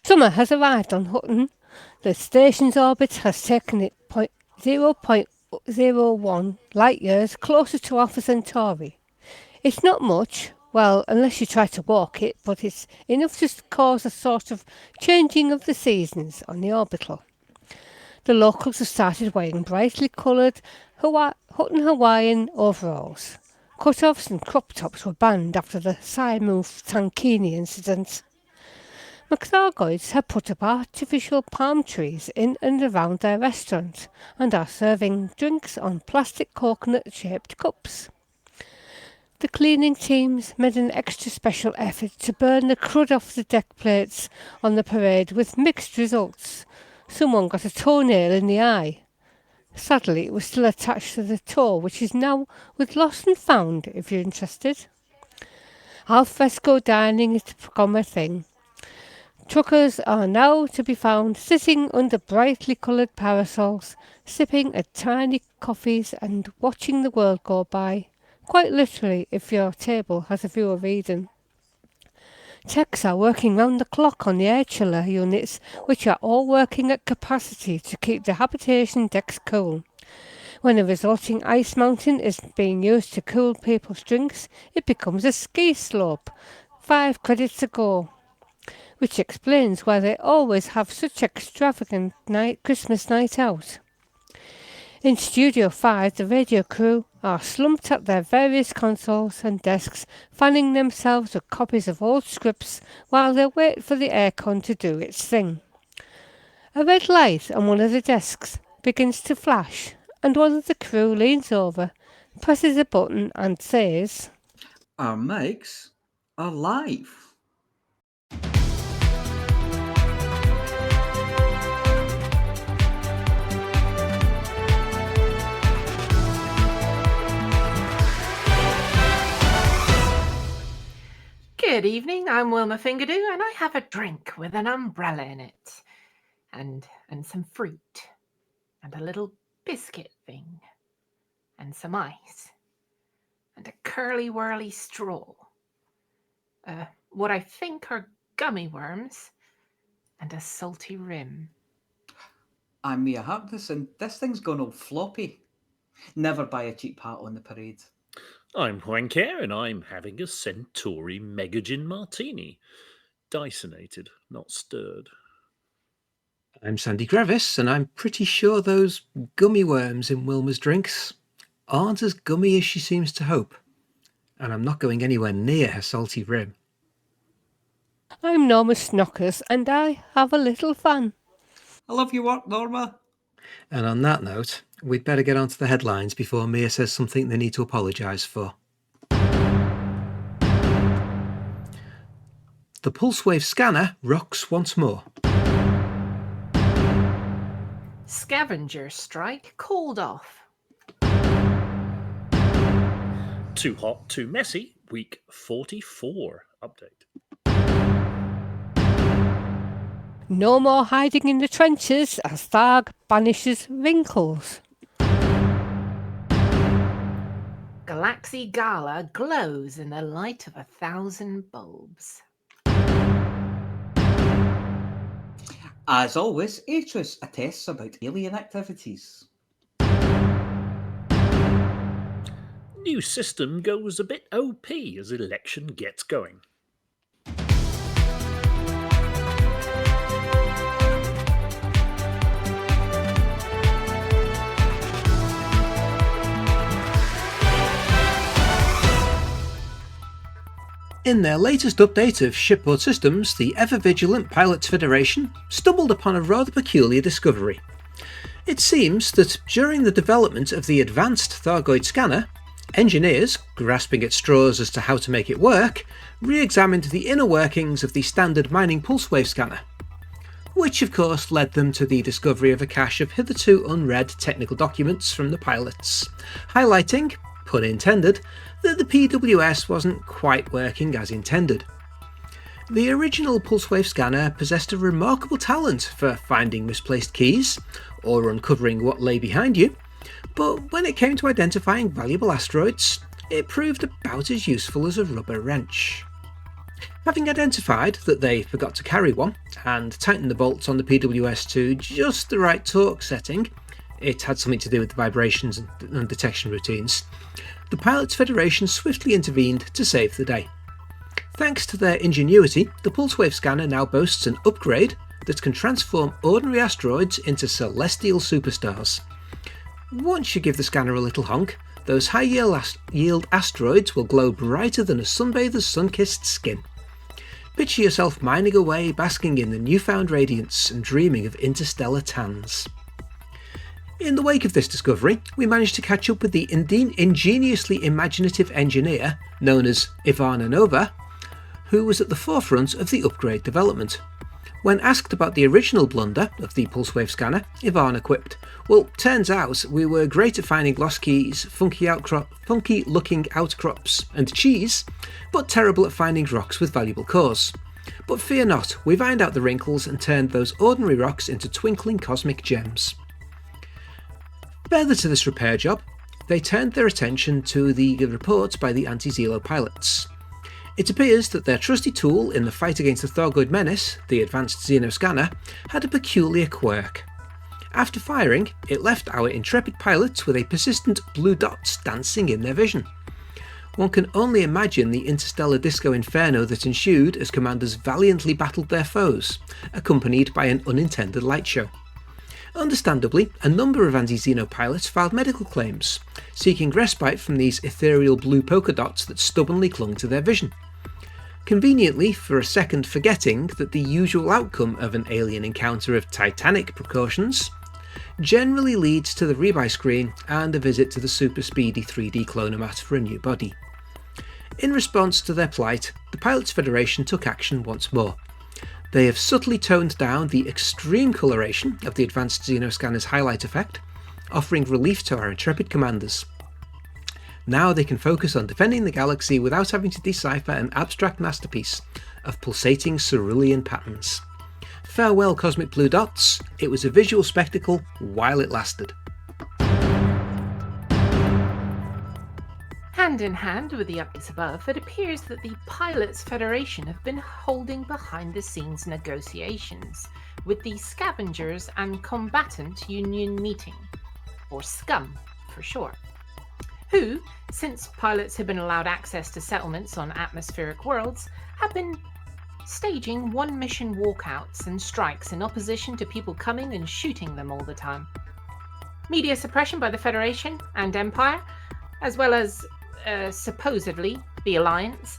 Summer has arrived on Hutton. The station's orbit has taken it 0.01 light years closer to Alpha Centauri. It's not much, well, unless you try to walk it, but it's enough to cause a sort of changing of the seasons on the orbital. The locals have started wearing brightly coloured Hutton Hawaiian overalls. Cut-offs and crop tops were banned after the Saimu Tankini incident. McThargoids have put up artificial palm trees in and around their restaurant and are serving drinks on plastic coconut-shaped cups. The cleaning teams made an extra special effort to burn the crud off the deck plates on the parade with mixed results. Someone got a toenail in the eye. Sadly, it was still attached to the toe, which is now with Lost and Found, if you're interested. Al fresco dining is to become a thing. Truckers are now to be found sitting under brightly coloured parasols, sipping at tiny coffees and watching the world go by. Quite literally, if your table has a view of Eden. Techs are working round the clock on the air chiller units, which are all working at capacity to keep the habitation decks cool. When a resulting ice mountain is being used to cool people's drinks, it becomes a ski slope. 5 credits a go. Which explains why they always have such extravagant Christmas night out. In Studio 5, the radio crew are slumped at their various consoles and desks, fanning themselves with copies of old scripts while they wait for the aircon to do its thing. A red light on one of the desks begins to flash, and one of the crew leans over, presses a button and says, "Our mics are live." Good evening, I'm Wilma Fingerdoo, and I have a drink with an umbrella in it, and some fruit, and a little biscuit thing, and some ice, and a curly-whirly straw, what I think are gummy worms, and a salty rim. I'm Mia Harkness, and this thing's gone all floppy. Never buy a cheap hat on the parade. I'm Juan Kerr, and I'm having a Centauri Mega Gin Martini. Dysonated, not stirred. I'm Sandy Grevis, and I'm pretty sure those gummy worms in Wilma's drinks aren't as gummy as she seems to hope. And I'm not going anywhere near her salty rim. I'm Norma Snockers, and I have a little fun. I love your work, Norma. And on that note, we'd better get on to the headlines before Mia says something they need to apologise for. The pulse wave scanner rocks once more. Scavenger strike called off. Too hot, too messy, week 44 update. No more hiding in the trenches as Tharg banishes wrinkles. Galaxy Gala glows in the light of 1,000 bulbs. As always, Atris attests about alien activities. New system goes a bit OP as election gets going. In their latest update of shipboard systems, the ever-vigilant Pilots Federation stumbled upon a rather peculiar discovery. It seems that during the development of the advanced Thargoid scanner, engineers, grasping at straws as to how to make it work, re-examined the inner workings of the standard mining pulse wave scanner, which of course led them to the discovery of a cache of hitherto unread technical documents from the pilots, highlighting, pun intended, that the PWS wasn't quite working as intended. The original pulsewave scanner possessed a remarkable talent for finding misplaced keys, or uncovering what lay behind you, but when it came to identifying valuable asteroids, it proved about as useful as a rubber wrench. Having identified that they forgot to carry one and tightened the bolts on the PWS to just the right torque setting, it had something to do with the vibrations and detection routines, the Pilots Federation swiftly intervened to save the day. Thanks to their ingenuity, the pulse-wave scanner now boasts an upgrade that can transform ordinary asteroids into celestial superstars. Once you give the scanner a little honk, those high-yield asteroids will glow brighter than a sunbather's sun-kissed skin. Picture yourself mining away, basking in the newfound radiance and dreaming of interstellar tans. In the wake of this discovery, we managed to catch up with the ingeniously imaginative engineer known as Ivana Nova, who was at the forefront of the upgrade development. When asked about the original blunder of the pulse-wave scanner, Ivana quipped, "Well, turns out we were great at finding lost keys, funky-looking outcrops and cheese, but terrible at finding rocks with valuable cores. But fear not, we've ironed out the wrinkles and turned those ordinary rocks into twinkling cosmic gems." Further to this repair job, they turned their attention to the reports by the anti-Zelo pilots. It appears that their trusty tool in the fight against the Thorgoid menace, the advanced xenoscanner, had a peculiar quirk. After firing, it left our intrepid pilots with a persistent blue dots dancing in their vision. One can only imagine the interstellar disco inferno that ensued as commanders valiantly battled their foes, accompanied by an unintended light show. Understandably, a number of anti-Xeno pilots filed medical claims, seeking respite from these ethereal blue polka dots that stubbornly clung to their vision. Conveniently, for a second forgetting that the usual outcome of an alien encounter of titanic proportions generally leads to the rebuy screen and a visit to the super speedy 3D clonomat for a new body. In response to their plight, the Pilots Federation took action once more. They have subtly toned down the extreme coloration of the advanced xenoscanner's highlight effect, offering relief to our intrepid commanders. Now they can focus on defending the galaxy without having to decipher an abstract masterpiece of pulsating cerulean patterns. Farewell cosmic blue dots, it was a visual spectacle while it lasted. Hand in hand with the updates above, it appears that the Pilots Federation have been holding behind-the-scenes negotiations with the Scavengers and Combatant Union Meeting, or SCUM for short, who, since pilots have been allowed access to settlements on atmospheric worlds, have been staging one-mission walkouts and strikes in opposition to people coming and shooting them all the time. Media suppression by the Federation and Empire, as well as supposedly the Alliance,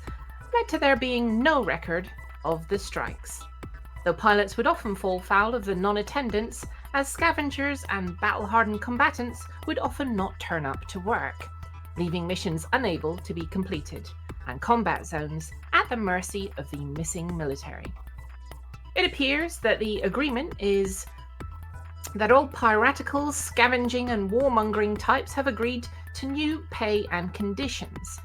led to there being no record of the strikes, though pilots would often fall foul of the non-attendance, as scavengers and battle-hardened combatants would often not turn up to work, leaving missions unable to be completed and combat zones at the mercy of the missing military. It appears that the agreement is that all piratical, scavenging and warmongering types have agreed to new pay and conditions.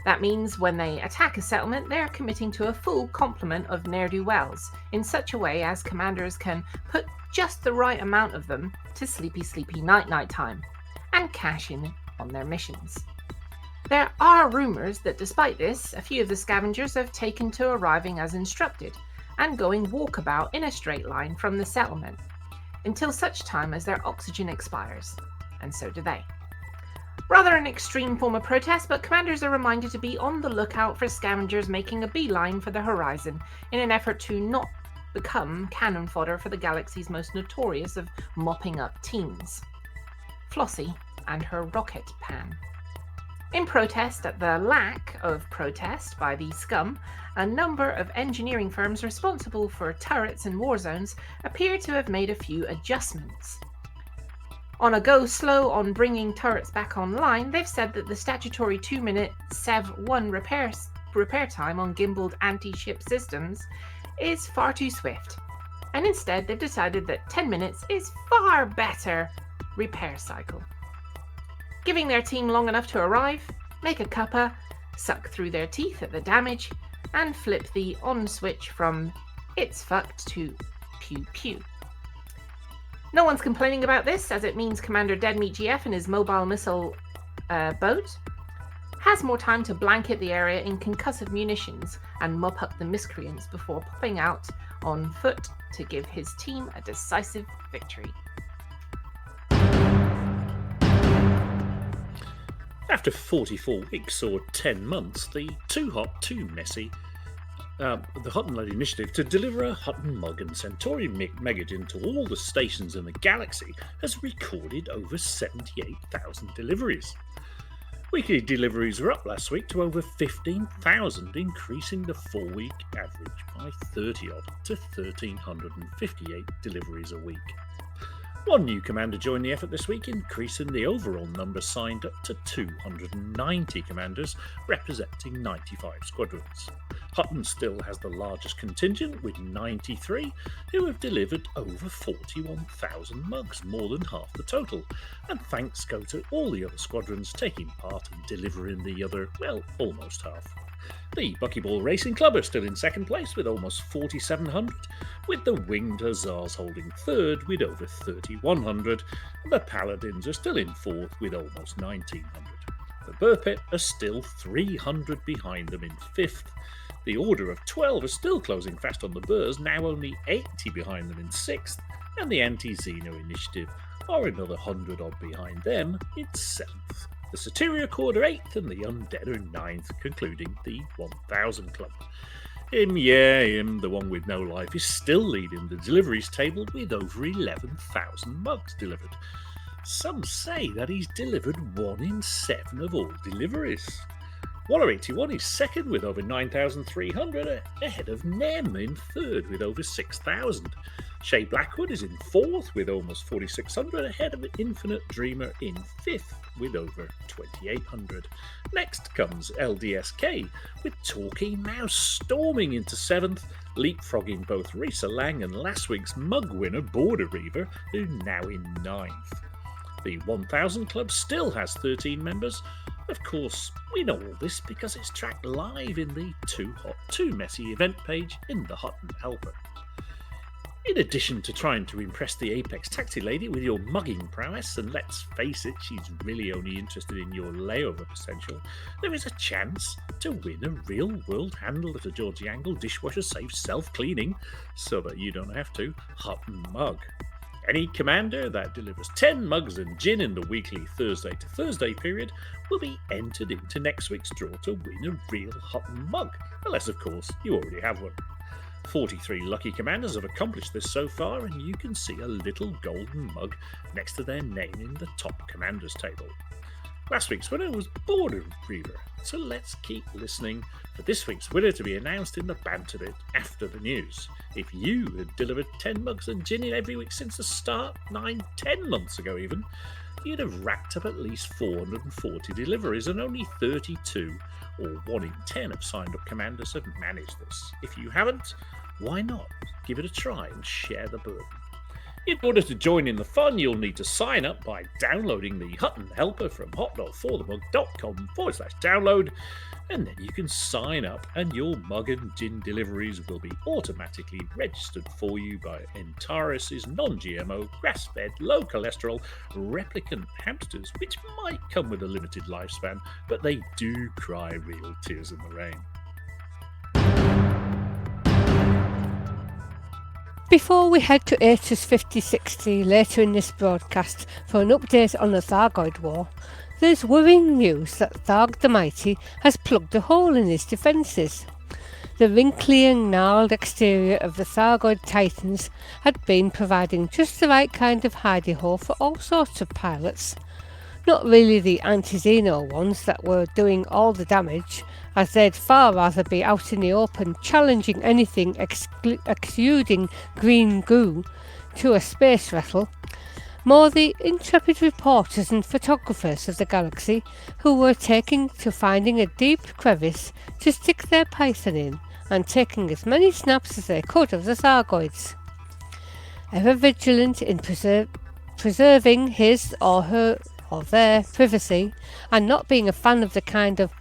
That means when they attack a settlement, they are committing to a full complement of ne'er-do-wells in such a way as commanders can put just the right amount of them to sleepy night time and cash in on their missions. There are rumours that despite this, a few of the scavengers have taken to arriving as instructed and going walkabout in a straight line from the settlement until such time as their oxygen expires, and so do they. Rather an extreme form of protest, but commanders are reminded to be on the lookout for scavengers making a beeline for the horizon in an effort to not become cannon fodder for the galaxy's most notorious of mopping up teams, Flossy and her rocket pan. In protest at the lack of protest by the scum, a number of engineering firms responsible for turrets and war zones appear to have made a few adjustments. On a go slow on bringing turrets back online, they've said that the statutory 2-minute SEV-1 repair time on gimbaled anti-ship systems is far too swift, and instead they've decided that 10 minutes is far better repair cycle. Giving their team long enough to arrive, make a cuppa, suck through their teeth at the damage, and flip the on switch from it's fucked to pew pew. No one's complaining about this, as it means Commander Deadmeat GF and his mobile missile boat has more time to blanket the area in concussive munitions and mop up the miscreants before popping out on foot to give his team a decisive victory. After 44 weeks or 10 months, the too hot, too messy, the Hutton initiative to deliver a Hutton mug and Centauri Megagen to all the stations in the galaxy has recorded over 78,000 deliveries. Weekly deliveries were up last week to over 15,000, increasing the 4-week average by 30-odd to 1,358 deliveries a week. One new commander joined the effort this week, increasing the overall number signed up to 290 commanders, representing 95 squadrons. Hutton still has the largest contingent, with 93, who have delivered over 41,000 mugs, more than half the total, and thanks go to all the other squadrons taking part in delivering the other, well, almost half. The Buckyball Racing Club are still in second place with almost 4,700, with the Winged Hussars holding third with over 3,100, and the Paladins are still in fourth with almost 1,900. The Burpit are still 300 behind them in fifth. The Order of 12 are still closing fast on the Burrs, now only 80 behind them in sixth, and the Anti-Xeno Initiative are another 100-odd behind them in seventh. The Soteria Corps are 8th and the Undead are 9th, concluding the 1000 Club. Him, the one with no life, is still leading the deliveries table with over 11,000 mugs delivered. Some say that he's delivered 1 in 7 of all deliveries. Waller81 is second with over 9,300, ahead of Nem in third with over 6,000. Shay Blackwood is in fourth with almost 4,600, ahead of Infinite Dreamer in fifth with over 2,800. Next comes LDSK, with Talkie Mouse storming into seventh, leapfrogging both Risa Lang and last week's mug winner Border Reaver, who now in ninth. The 1000 Club still has 13 members. Of course, we know all this because it's tracked live in the Too Hot, Too Messy event page in the Hutton Helper. In addition to trying to impress the Apex Taxi Lady with your mugging prowess, and let's face it, she's really only interested in your layover potential, there is a chance to win a real-world handle at a Georgie Angle dishwasher-safe self-cleaning, so that you don't have to, Hutton mug. Any commander that delivers 10 mugs and gin in the weekly Thursday to Thursday period will be entered into next week's draw to win a real Hutton mug, unless of course you already have one. 43 lucky commanders have accomplished this so far, and you can see a little golden mug next to their name in the top commanders table. Last week's winner was Border Reaver, so let's keep listening for this week's winner to be announced in the Banter bit after the news. If you had delivered 10 mugs and gin in every week since the start, 9-10 months ago even, you'd have racked up at least 440 deliveries, and only 32, or 1 in 10 of signed up commanders have managed this. If you haven't, why not? Give it a try and share the burden. In order to join in the fun, you'll need to sign up by downloading the Hutton Helper from hot.forthemug.com/download, and then you can sign up and your mug and gin deliveries will be automatically registered for you by Antares' non-GMO, grass-fed, low cholesterol, replicant hamsters, which might come with a limited lifespan, but they do cry real tears in the rain. Before we head to Aetus 5060 later in this broadcast for an update on the Thargoid War, there's worrying news that Tharg the Mighty has plugged a hole in his defences. The wrinkly and gnarled exterior of the Thargoid Titans had been providing just the right kind of hidey hole for all sorts of pilots. Not really the anti-Xeno ones that were doing all the damage, as they'd far rather be out in the open challenging anything exuding green goo to a space vessel. More the intrepid reporters and photographers of the galaxy who were taking to finding a deep crevice to stick their python in and taking as many snaps as they could of the Thargoids. Ever vigilant in preserving his or her or their privacy, and not being a fan of the kind of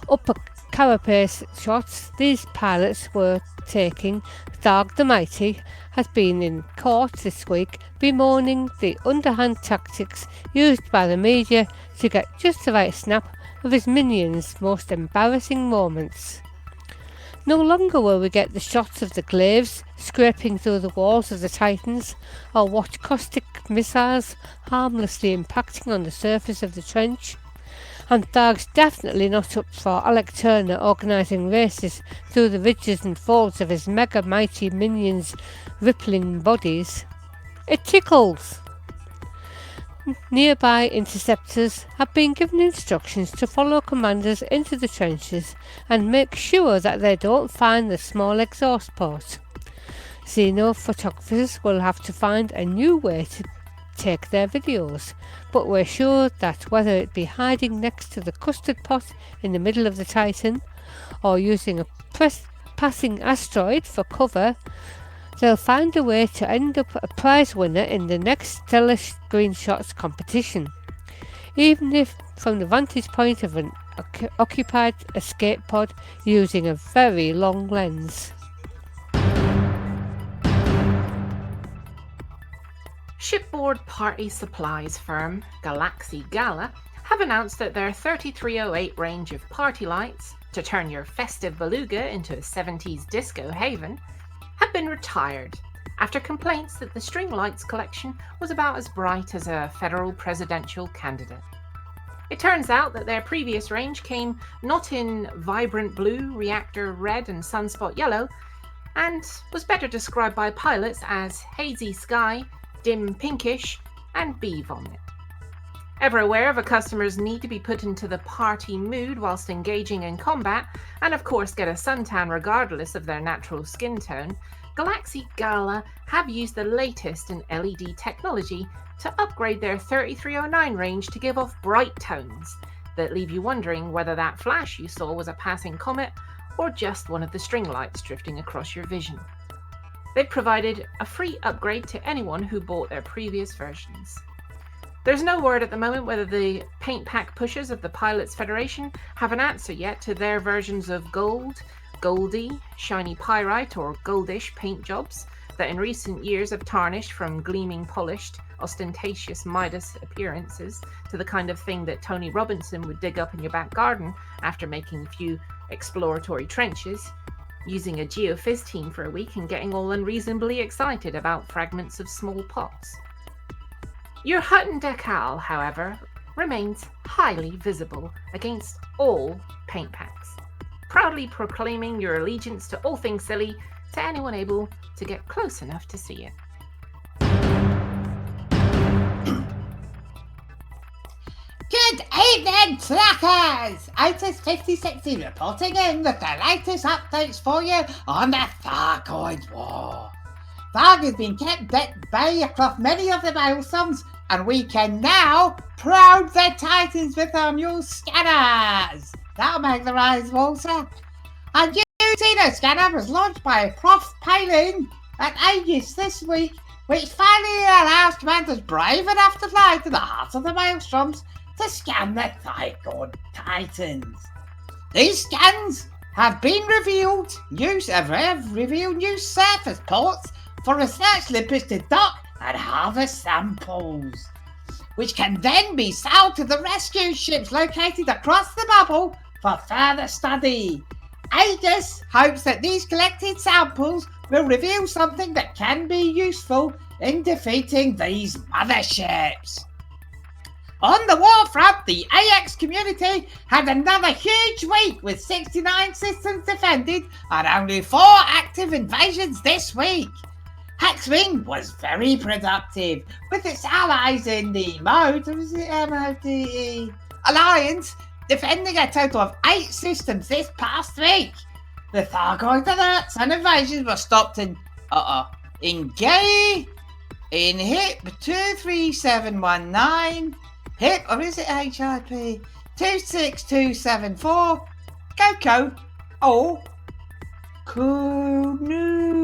upper carapace shots these pilots were taking, Tharg the Mighty has been in court this week bemoaning the underhand tactics used by the media to get just the right snap of his minions' most embarrassing moments. No longer will we get the shots of the glaives scraping through the walls of the Titans, or watch caustic missiles harmlessly impacting on the surface of the trench. And Tharg's definitely not up for Alec Turner organising races through the ridges and folds of his mega mighty minions' rippling bodies. It tickles! Nearby interceptors have been given instructions to follow commanders into the trenches and make sure that they don't find the small exhaust port. Xeno photographers will have to find a new way to take their videos, but we're sure that whether it be hiding next to the custard pot in the middle of the Titan, or using a passing asteroid for cover, they'll find a way to end up a prize winner in the next stellar screenshots competition, even if from the vantage point of an occupied escape pod using a very long lens. Shipboard party supplies firm Galaxy Gala have announced that their 3308 range of party lights, to turn your festive beluga into a 70s disco haven, have been retired after complaints that the string lights collection was about as bright as a federal presidential candidate. It turns out that their previous range came not in vibrant blue, reactor red and sunspot yellow, and was better described by pilots as hazy sky, dim pinkish, and bee vomit. Ever aware of a customer's need to be put into the party mood whilst engaging in combat, and of course get a suntan regardless of their natural skin tone, Galaxy Gala have used the latest in LED technology to upgrade their 3309 range to give off bright tones that leave you wondering whether that flash you saw was a passing comet or just one of the string lights drifting across your vision. They've provided a free upgrade to anyone who bought their previous versions. There's no word at the moment whether the paint pack pushers of the Pilots Federation have an answer yet to their versions of gold, goldy, shiny pyrite or goldish paint jobs that in recent years have tarnished from gleaming polished, ostentatious Midas appearances to the kind of thing that Tony Robinson would dig up in your back garden after making a few exploratory trenches, using a geophys team for a week and getting all unreasonably excited about fragments of small pots. Your Hutton decal, however, remains highly visible against all paint packs, proudly proclaiming your allegiance to all things silly to anyone able to get close enough to see it. Good evening, trackers! Otis 5060 reporting in with the latest updates for you on the Thargoid War. Tharg has been kept at bay across many of the maelstroms, and we can now probe the Titans with our new scanners. That'll make their eyes water. A new Xeno scanner was launched by Prof. Palin at Aegis this week, which finally allows commanders brave enough to fly to the heart of the maelstroms to scan the Thargoid Titans. These scans have been revealed new surface ports for research limpets to dock and harvest samples, which can then be sold to the rescue ships located across the bubble for further study. Aegis hopes that these collected samples will reveal something that can be useful in defeating these motherships. On the war front, the AX community had another huge week with 69 systems defended and only 4 active invasions this week. Hexwing was very productive, with its allies in the MODE Alliance defending a total of 8 systems this past week. The Thargoid alerts and invasions were stopped in HIP 23719, HIP, or is it HIP 26274, Coco, or Kunuma,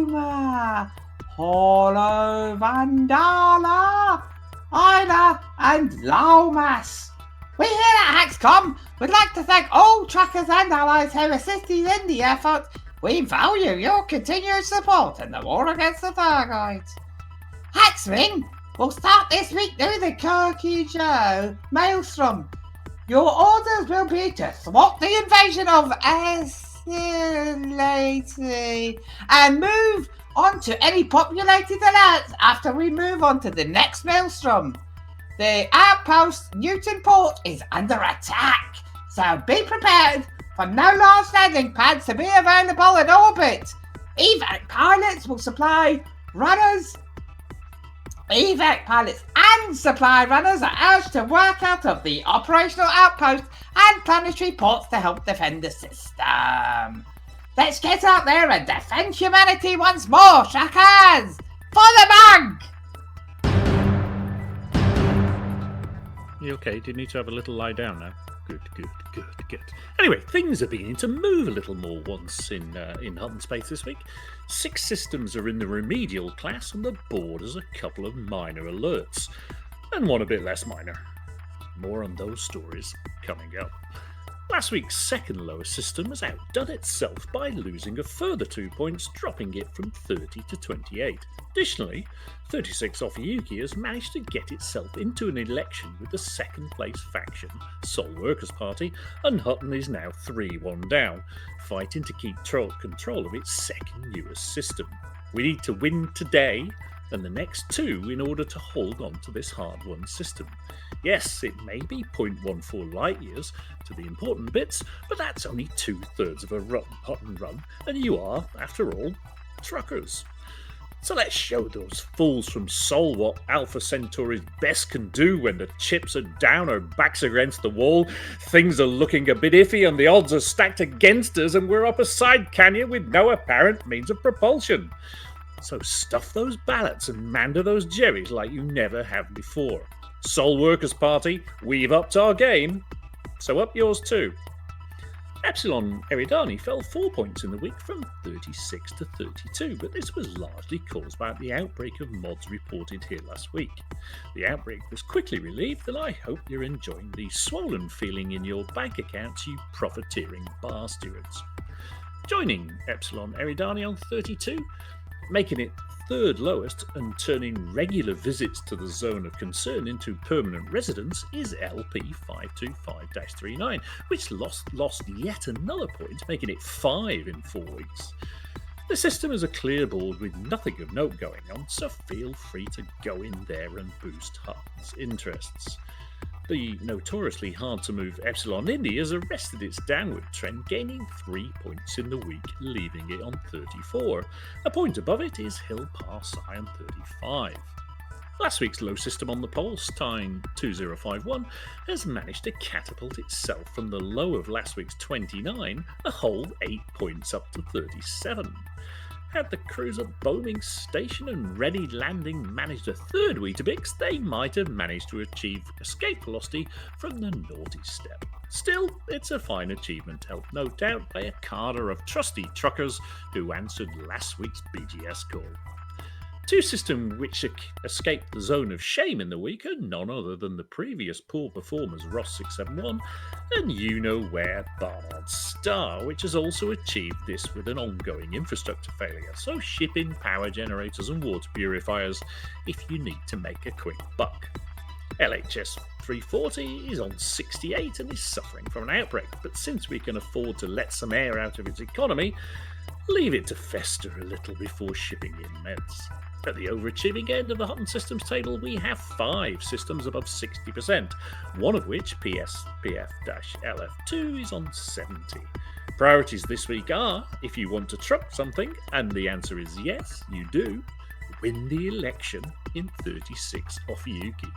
Holo Vandala, Ida, and Laumas. We here at Haxcom would like to thank all trackers and allies who assisted in the effort. We value your continued support in the war against the Thargoids. Haxwing will start this week through the Kokujo Maelstrom. Your orders will be to thwart the invasion of Asylati and move on to any populated alerts after we move on to the next maelstrom. The outpost Newtonport is under attack, so be prepared for no large landing pads to be available in orbit. Evac pilots will supply runners. Evac pilots and supply runners are urged to work out of the operational outpost and planetary ports to help defend the system. Let's get out there and defend humanity once more, Shakas! For the mug! You okay? Do you need to have a little lie down now? Good. Anyway, things are beginning to move a little more once in Hutton Space this week. 6 systems are in the remedial class, and the board has a couple of minor alerts, and one a bit less minor. More on those stories coming up. Last week's second lowest system has outdone itself by losing a further 2 points, dropping it from 30 to 28. Additionally, 36 off Yuki has managed to get itself into an election with the second place faction, Sol Workers' Party, and Hutton is now 3-1 down, fighting to keep control of its second newest system. We need to win today and the next 2 in order to hold on to this hard-won system. Yes, it may be 0.14 light years to the important bits, but that's only 2/3 of a Hutton run, and you are, after all, truckers. So let's show those fools from Sol what Alpha Centauri's best can do when the chips are down, our backs against the wall, things are looking a bit iffy and the odds are stacked against us and we're up a side canyon with no apparent means of propulsion. So stuff those ballots and mander those jerrys like you never have before. Sol Workers' Party, we've upped our game, so up yours too. Epsilon Eridani fell 4 points in the week from 36 to 32, but this was largely caused by the outbreak of mods reported here last week. The outbreak was quickly relieved, and I hope you're enjoying the swollen feeling in your bank accounts, you profiteering bar stewards. Joining Epsilon Eridani on 32, making it third lowest and turning regular visits to the zone of concern into permanent residence is LP525-39, which lost yet another point, making it 5 in 4 weeks. The system is a clear board with nothing of note going on, so feel free to go in there and boost Hutton's interests. The notoriously hard-to-move Epsilon Indy has arrested its downward trend, gaining 3 points in the week, leaving it on 34. A point above it is Hill Pass on 35. Last week's low system on the pulse, time 2051, has managed to catapult itself from the low of last week's 29 a whole 8 points up to 37. Had the cruiser Boeing station and ready landing managed a third Weetabix, they might have managed to achieve escape velocity from the naughty step. Still, it's a fine achievement, helped no doubt by a cadre of trusty truckers who answered last week's BGS call. 2 systems which escaped the zone of shame in the week are none other than the previous poor performers Ross 671 and you-know-where Barnard Star, which has also achieved this with an ongoing infrastructure failure, so ship in power generators and water purifiers if you need to make a quick buck. LHS 340 is on 68 and is suffering from an outbreak, but since we can afford to let some air out of its economy, leave it to fester a little before shipping in meds. At the overachieving end of the Hutton Systems table, we have 5 systems above 60%, one of which, PSPF-LF2, is on 70. Priorities this week are, if you want to truck something, and the answer is yes, you do, win the election in 36 off Yuki.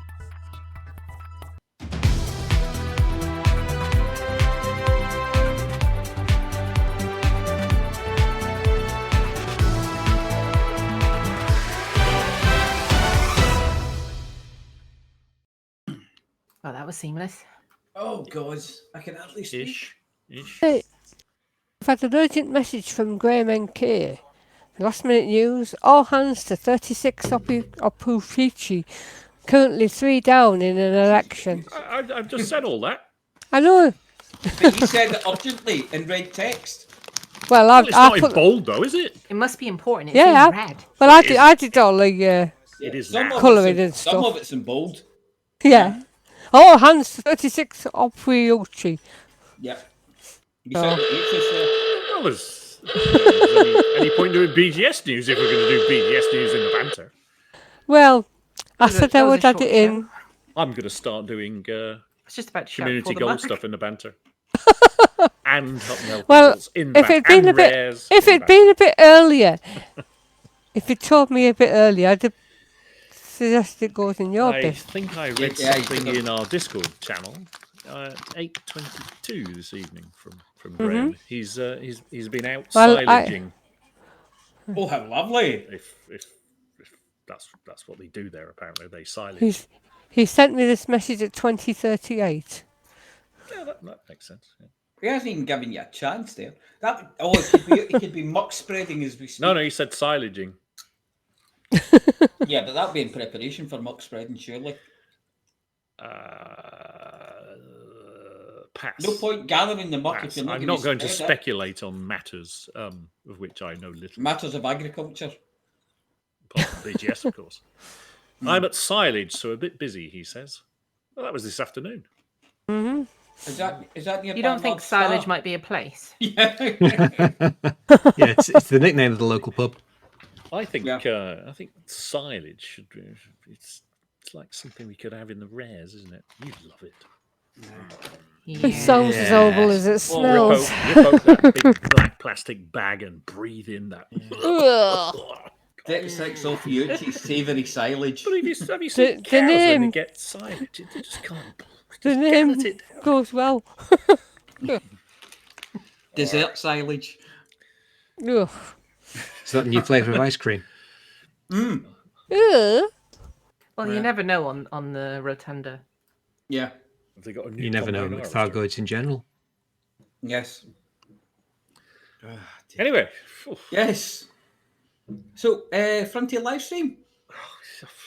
Well, that was seamless. Oh, God, I can hardly speak. Hey, I've had an urgent message from Graham NK. Last minute news, all hands to 36 Opufichi, currently 3 down in an election. I've just said all that. I know. But you said it urgently in red text. Well, It's not in bold, though, is it? It must be important. It's Yeah, in red. Well, I did all the It is Some now. of colouring it's in- and Some stuff. of it's in bold. Yeah. Oh, Hans 36 Opriucci. Yep. You said Well, there's any point doing BGS news if we're going to do BGS news in the banter? Well, I was a- said that I was a would add short it in. show. I'm going to start doing I was just about to shout community for the gold mark. stuff in the banter. And Hutton Orbital Well, in the if banter. it'd been And a bit, rares if in the it'd been a bit earlier, if you told me a bit earlier, I'd have suggested it goes in your I best. think I read Yeah, something in our Discord channel, 8:22 this evening from Graham. He's been out Well, silaging. Oh, how lovely. If that's what they do there, apparently they silage. He sent me this message at 20:38. Yeah, that makes sense. Yeah. He hasn't even given you a chance there. It could be muck spreading as we speak. No, he said silaging. Yeah, but that'll be in preparation for muck spreading, surely. Pass. No point gathering the muck Pass. if you're not I'm not going to spread it. speculate on matters of which I know little. Matters of agriculture. Apart from BGS, of course. I'm at silage, so a bit busy, he says. Well, that was this afternoon. Is that near You don't think Barnard silage Star? might be a place? Yeah. Yeah, it's the nickname of the local pub. I think Yeah. I think silage should be. It's like something we could have in the rares, isn't it? You'd love it. It sounds as horrible as it Rip smells. out that big black plastic bag and breathe in that. Ugh. 36 off you, it's savoury silage. But have you seen The cows when they name- get silage? They just can't. The Just name gallop it. goes well. Dessert silage. Ugh. Is that a new flavour of ice cream? Ugh. Well, you never know on the rotunda. Yeah. Have they got a new You never know combine with harvester? Thargoids in general. Yes. Anyway, Yes. So, Frontier livestream?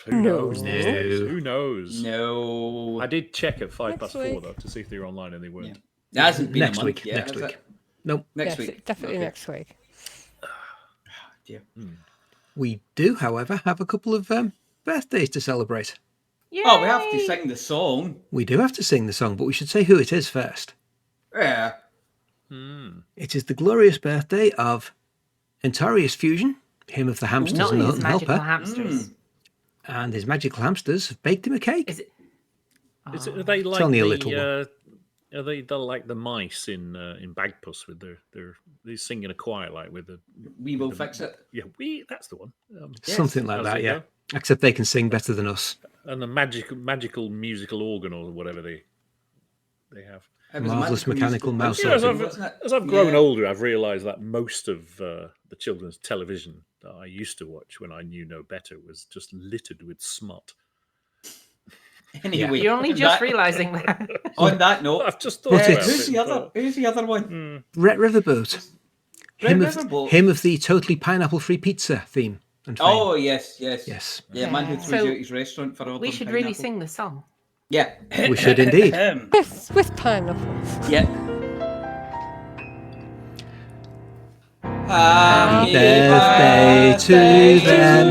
who knows? No. these days? Who knows? No. I did check at 4 Next though week. to see if they were online, and they weren't. It hasn't been Next a month week. yet, Next has week. it? Nope. Next Yes, week. definitely Okay. next week. Dear. We do, however, have a couple of birthdays to celebrate. Oh, we have to sing the song. We do have to sing the song, but we should say who it is first. Yeah. It is the glorious birthday of Antarius Fusion, him of the hamsters Not and the his Hutton magical Helper, hamsters. and his magical hamsters have baked him a cake. Is it? Are they like only a the, little one. Are they like the mice in Bagpuss with their they sing in a choir like with the We will fix it. yeah that's the one Something like How's that, it yeah. go? Except they can sing better than us. and the magical musical organ or whatever they have. It was a Marvellous magical mechanical musical mouse Yeah, as, organ, I've, wasn't it? as I've grown Yeah. older, I've realised that most of the children's television that I used to watch when I knew no better was just littered with smut. Anyway, You're only just realising that. on that note, I've just thought What about is- it. who's the other one? Red Riverboat. Red Riverboat. Him of the totally pineapple-free pizza theme and fame. Oh yes. Yes, Yeah, man who threw So, you out his restaurant for ordering We should really pineapple. sing the song. Yeah. we should indeed. With pineapples. Yeah. Happy birthday to them.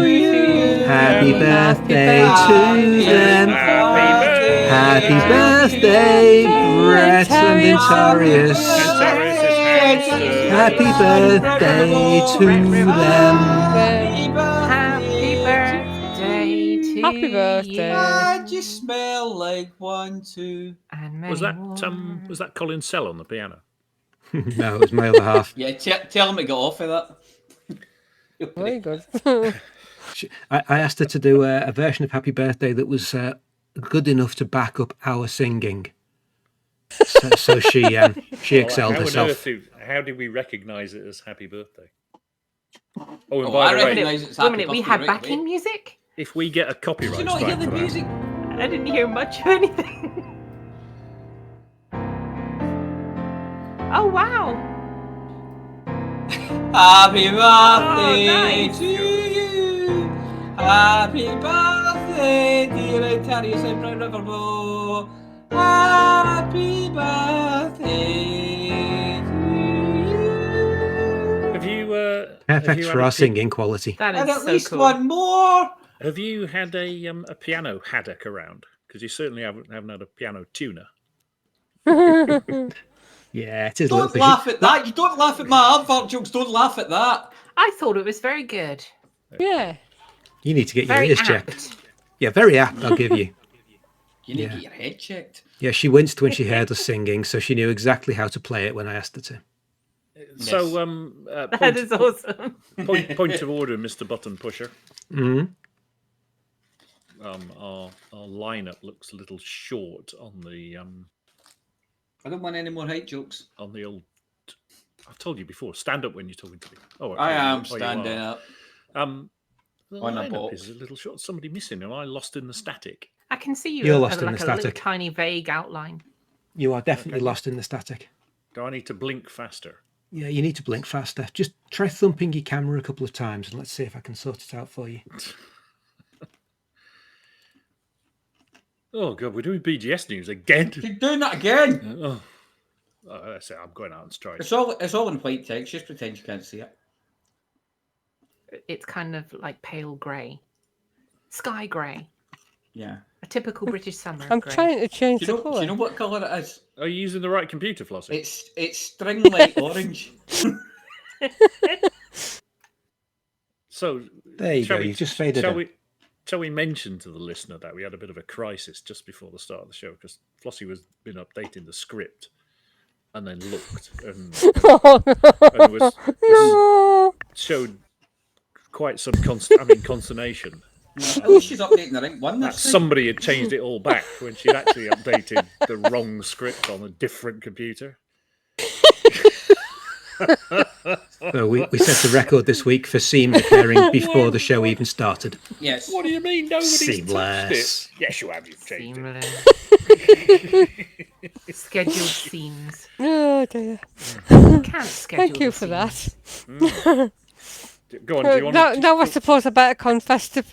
Happy birthday to them. Happy birthday, Brett and Antarius. Happy birthday to them. Happy birthday to Happy birthday. I just smell like 1, 2. And many Was that more. was that Colin Sell on the piano? No, it was my other half. Yeah, tell him to get off of that. Very good. I asked her to do a version of Happy Birthday that was good enough to back up our singing. So she excelled how on herself. earth how did we recognise it as Happy Birthday? Oh, and Oh, by I the way, recognise it's Wait a happy minute, we birthday had right backing away. music? if we get a Did copyright you not hear strike the for that, music? I didn't hear much of anything. Oh, wow. Happy birthday nice. to you. Happy birthday, dear Antarius and Brown Riverboat. Happy birthday to you. have you Perfect had for a our pi- singing quality. That And is at so least cool. one more. Have you had a piano haddock around? because you certainly haven't had a piano tuner. Yeah, it is. Don't laugh at that. You don't laugh at my advert jokes. Don't laugh at that. I thought it was very good. Yeah. You need to get your Very ears apt. checked. Yeah, very apt. I'll give you. You need Yeah. to get your head checked. Yeah, she winced when she heard us singing, so she knew exactly how to play it when I asked her to. So, That is awesome. point of order, Mr. Button Pusher. Hmm. Our lineup looks a little short on the I don't want any more height jokes. on the old. I've told you before. Stand up when you're talking to me. I am you standing are. up. The On a lineup box. is a little short. Somebody missing. Am I lost in the static? I can see you You're as lost in like the a little static. tiny vague outline. You are definitely lost in the static. Do I need to blink faster? Yeah, you need to blink faster. Just try thumping your camera a couple of times and let's see if I can sort it out for you. Oh god, we're doing BGS news again. Keep doing that again. Oh, that's it. I'm going out on strike. It's all in white text. Just pretend you can't see it. It's kind of like pale grey. Sky grey. Yeah. A typical British summer. I'm grey. trying to change Do the you colour. know what colour it is? Are you using the right computer, Flossy? It's string light orange. So There you shall go. we- You've just faded in. Shall we mention to the listener that we had a bit of a crisis just before the start of the show because Flossy was been updating the script and then looked and was showed quite some consternation. At least she's updating the right one. That That's somebody had changed it all back when she'd actually updated the wrong script on a different computer. So we set the record this week for seam repairing before the show even started. Yes. What do you mean nobody's Seamless. touched it? Yes, you have. You've changed it. Seamless. Scheduled scenes. Oh dear. You can't schedule. Thank you the for scenes. that. Go on. Do you want Now I suppose I better confess to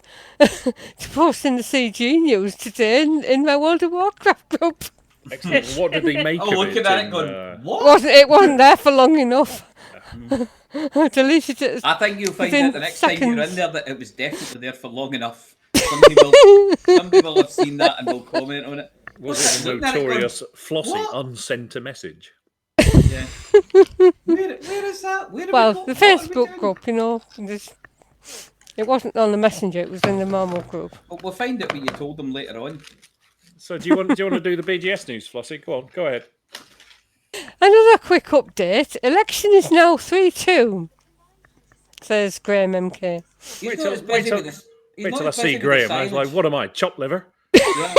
posting the CG news today in my World of Warcraft group. Excellent. What did they make Oh, of look it? at that in, going, what? It wasn't there for long enough. I deleted it. I think you'll find within out the next time you're in seconds. there that it was definitely there for long enough. Somebody will have seen that and will comment on it. Was it the Look at it going, notorious Flossy "What?" unsent a message? Yeah. Where is that? Where have Well, we got- the what are we Facebook doing? group, it wasn't on the Messenger, it was in the normal group. We'll find out what you told them later on. So do you want to do the BGS news, Flossy? Go on, go ahead. Another quick update. Election is now 3-2, says Graham MK. He's Wait not till- as wait busy till- with this. He's Wait not till I as see busy with the Graham. I was like, silence. what am I, chopped liver? Yeah.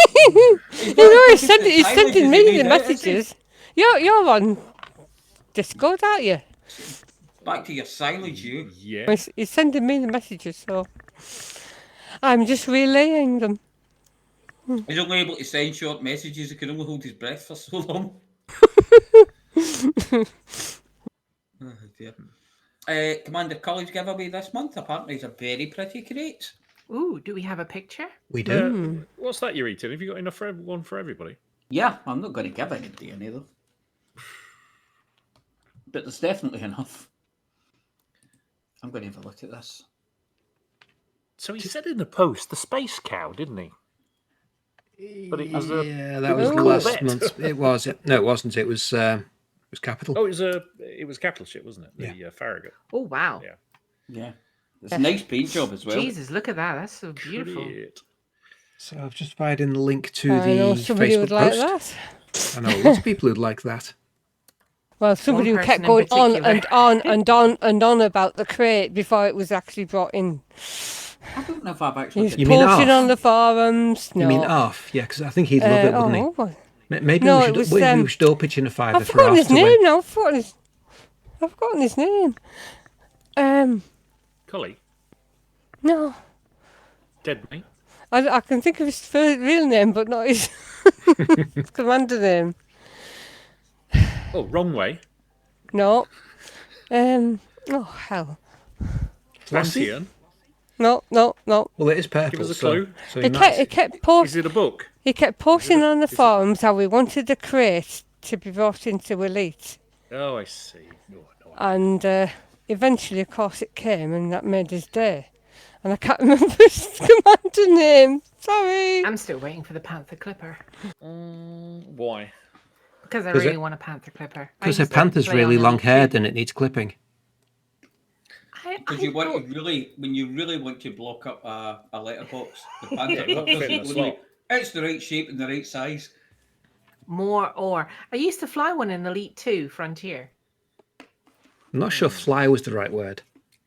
He's not You know, as busy with the he's silence sending as me he the made out, is he? messages. You're on Discord, aren't you? Back to your silence, you. Yeah. He's sending me the messages, so I'm just relaying them. He's only able to send short messages. He can only hold his breath for so long. Oh, dear. Commander College giveaway this month. Apparently, it's a very pretty crate. Ooh, do we have a picture? We do. What's that you're eating? Have you got enough for one for everybody? Yeah, I'm not going to give anybody any though. But there's definitely enough. I'm going to have a look at this. So he said in the post the space cow, didn't he? But it was Yeah, that was Oh. last Corvette. month. It was. No, it wasn't. It was Capital. Oh, it was capital ship, wasn't it? The Farragut. Oh, wow. Yeah. Yeah. It's a nice paint job as well. Jesus, look at that. That's so beautiful. Brilliant. So I've just fired in the link to I know the somebody Facebook would like post. that. I know lots of people who'd like that. Well, somebody who person kept in going on particular. and on and on and on about the crate before it was actually brought in. I don't know if I've actually. He's You mean posting Arf? on the forums. No. You mean Arf? Yeah, because I think he'd love it, wouldn't he? well, Maybe No, we it should, was, we should all pitch in a fiver I've for forgotten Arf his to win. name now. I've forgotten his name. Collie, No. dead mate. I can think of his real name, but not his commander name. Oh, wrong way. No. Oh, hell. Flossy? Pantheon. No. Well, it is purple. Give us a so- clue. So He he kept Is posting. it a book? He kept posting on the forums how he wanted the crate to be brought into Elite. Oh, I see. No. And eventually, of course, it came, and that made his day. And I can't remember his commander name. Sorry. I'm still waiting for the Panther Clipper Why? because I 'Cause really it- want a Panther Clipper. I Because her used to panther's play really on long Elite haired Two. and it needs clipping. Because I you want thought- to really, when you really want to block up a letterbox, the Yeah, Panther it won't Clipper's fit in the the only. slot. It's the right shape and the right size. I used to fly one in Elite 2 Frontier. I'm not sure fly was the right word.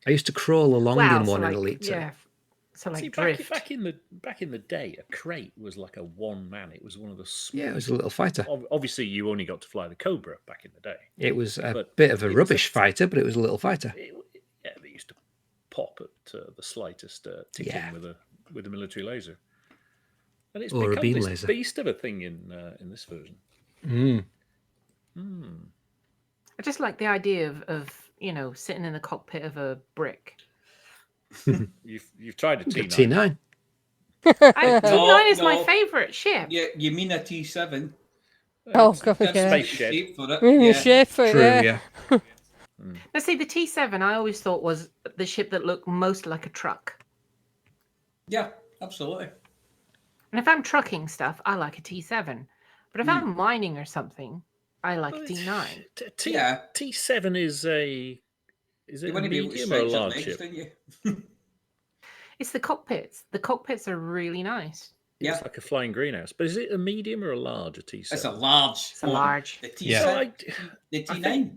I used to crawl along Wow, in so one like, in Elite 2. yeah, so like See, drift. back in the day, a crate was like a one man. It was one of the small. Yeah, it was a little fighter. Obviously, you only got to fly the Cobra back in the day. It was a But bit of a it was rubbish fighter, but it was a little fighter. Yeah, they used to pop at the slightest ticking Yeah. with a military laser, and it's Or a become beam this laser. beast of a thing in this version. Mm. I just like the idea of sitting in the cockpit of a brick. You've tried a Got T9. T9. T9 is my no. favourite ship. Yeah, you mean a T7? Oh, God, That's yeah. the Space shed. shape for it. Mm, Yeah. shape for it, True, yeah. yeah. Now, see, the T7 I always thought was the ship that looked most like a truck. Yeah, absolutely. And if I'm trucking stuff, I like a T7. But if I'm mining or something, I like a Well, T9. Yeah. T7 is a You want to be able to medium or a stretch your large legs, ship? don't you? It's the cockpits. The cockpits are really nice. Yeah. It's like a flying greenhouse. But is it a medium or a large? A T7? It's a large. It's a large. The T7. Yeah. The I T9. think-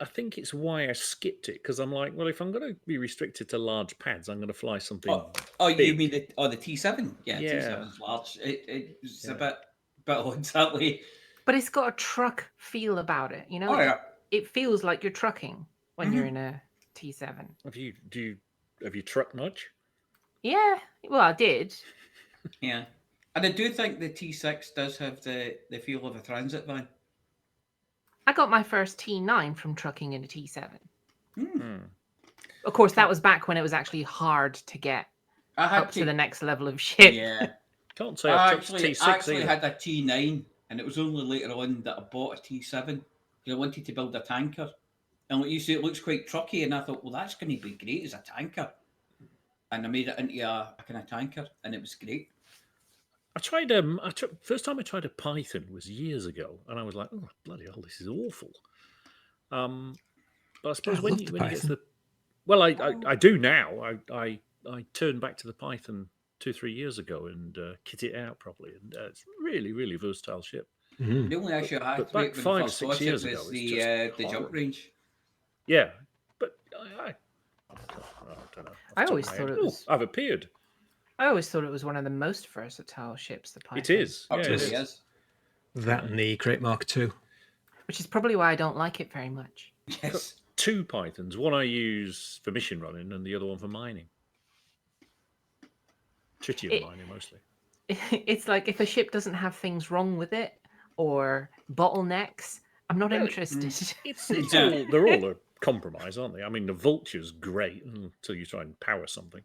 I think it's why I skipped it because I'm like, well, if I'm going to be restricted to large pads, I'm going to fly something. Oh, you big. mean the T7? Yeah, Yeah. T7's large. It's Yeah. a bit odd that way. But it's got a truck feel about it. Oh yeah. It feels like you're trucking when you're in a T7. Have you trucked much? Yeah, well, I did. Yeah. And I do think the T6 does have the feel of a transit van. I got my first T9 from trucking in a T7. Hmm. Of course, that was back when it was actually hard to get I had up to the next level of ship. Yeah. Can't say I I've trucked actually T6 either. had a T9, and it was only later on that I bought a T7 because I wanted to build a tanker. And like you say, it looks quite trucky, and I thought, well, that's going to be great as a tanker. And I made it into a kind of tanker, and it was great. First time I tried a Python was years ago, and I was like, oh bloody hell, this is awful. But I suppose I when love you the when it gets Python. well, I do now. I turned back to the Python 2-3 years ago and kit it out properly, and it's really really versatile ship. Mm. The only issue I had But with back when 5 I or first 6 bought years it ago, was it's the just jump horrible. range. Yeah, but I don't know. I off the top always of my thought head. it was- I've appeared. I always thought it was one of the most versatile ships, the Python. It is. It Yeah, it really is. is. That and the Crate Mark II. Which is probably why I don't like it very much. Yes. 2 Pythons. One I use for mission running, and the other one for mining. Tritium It- mining mostly. It's like if a ship doesn't have things wrong with it or bottlenecks, I'm not Well, interested. It's Yeah. they're all a compromise, aren't they? I mean, the Vulture's great until you try and power something.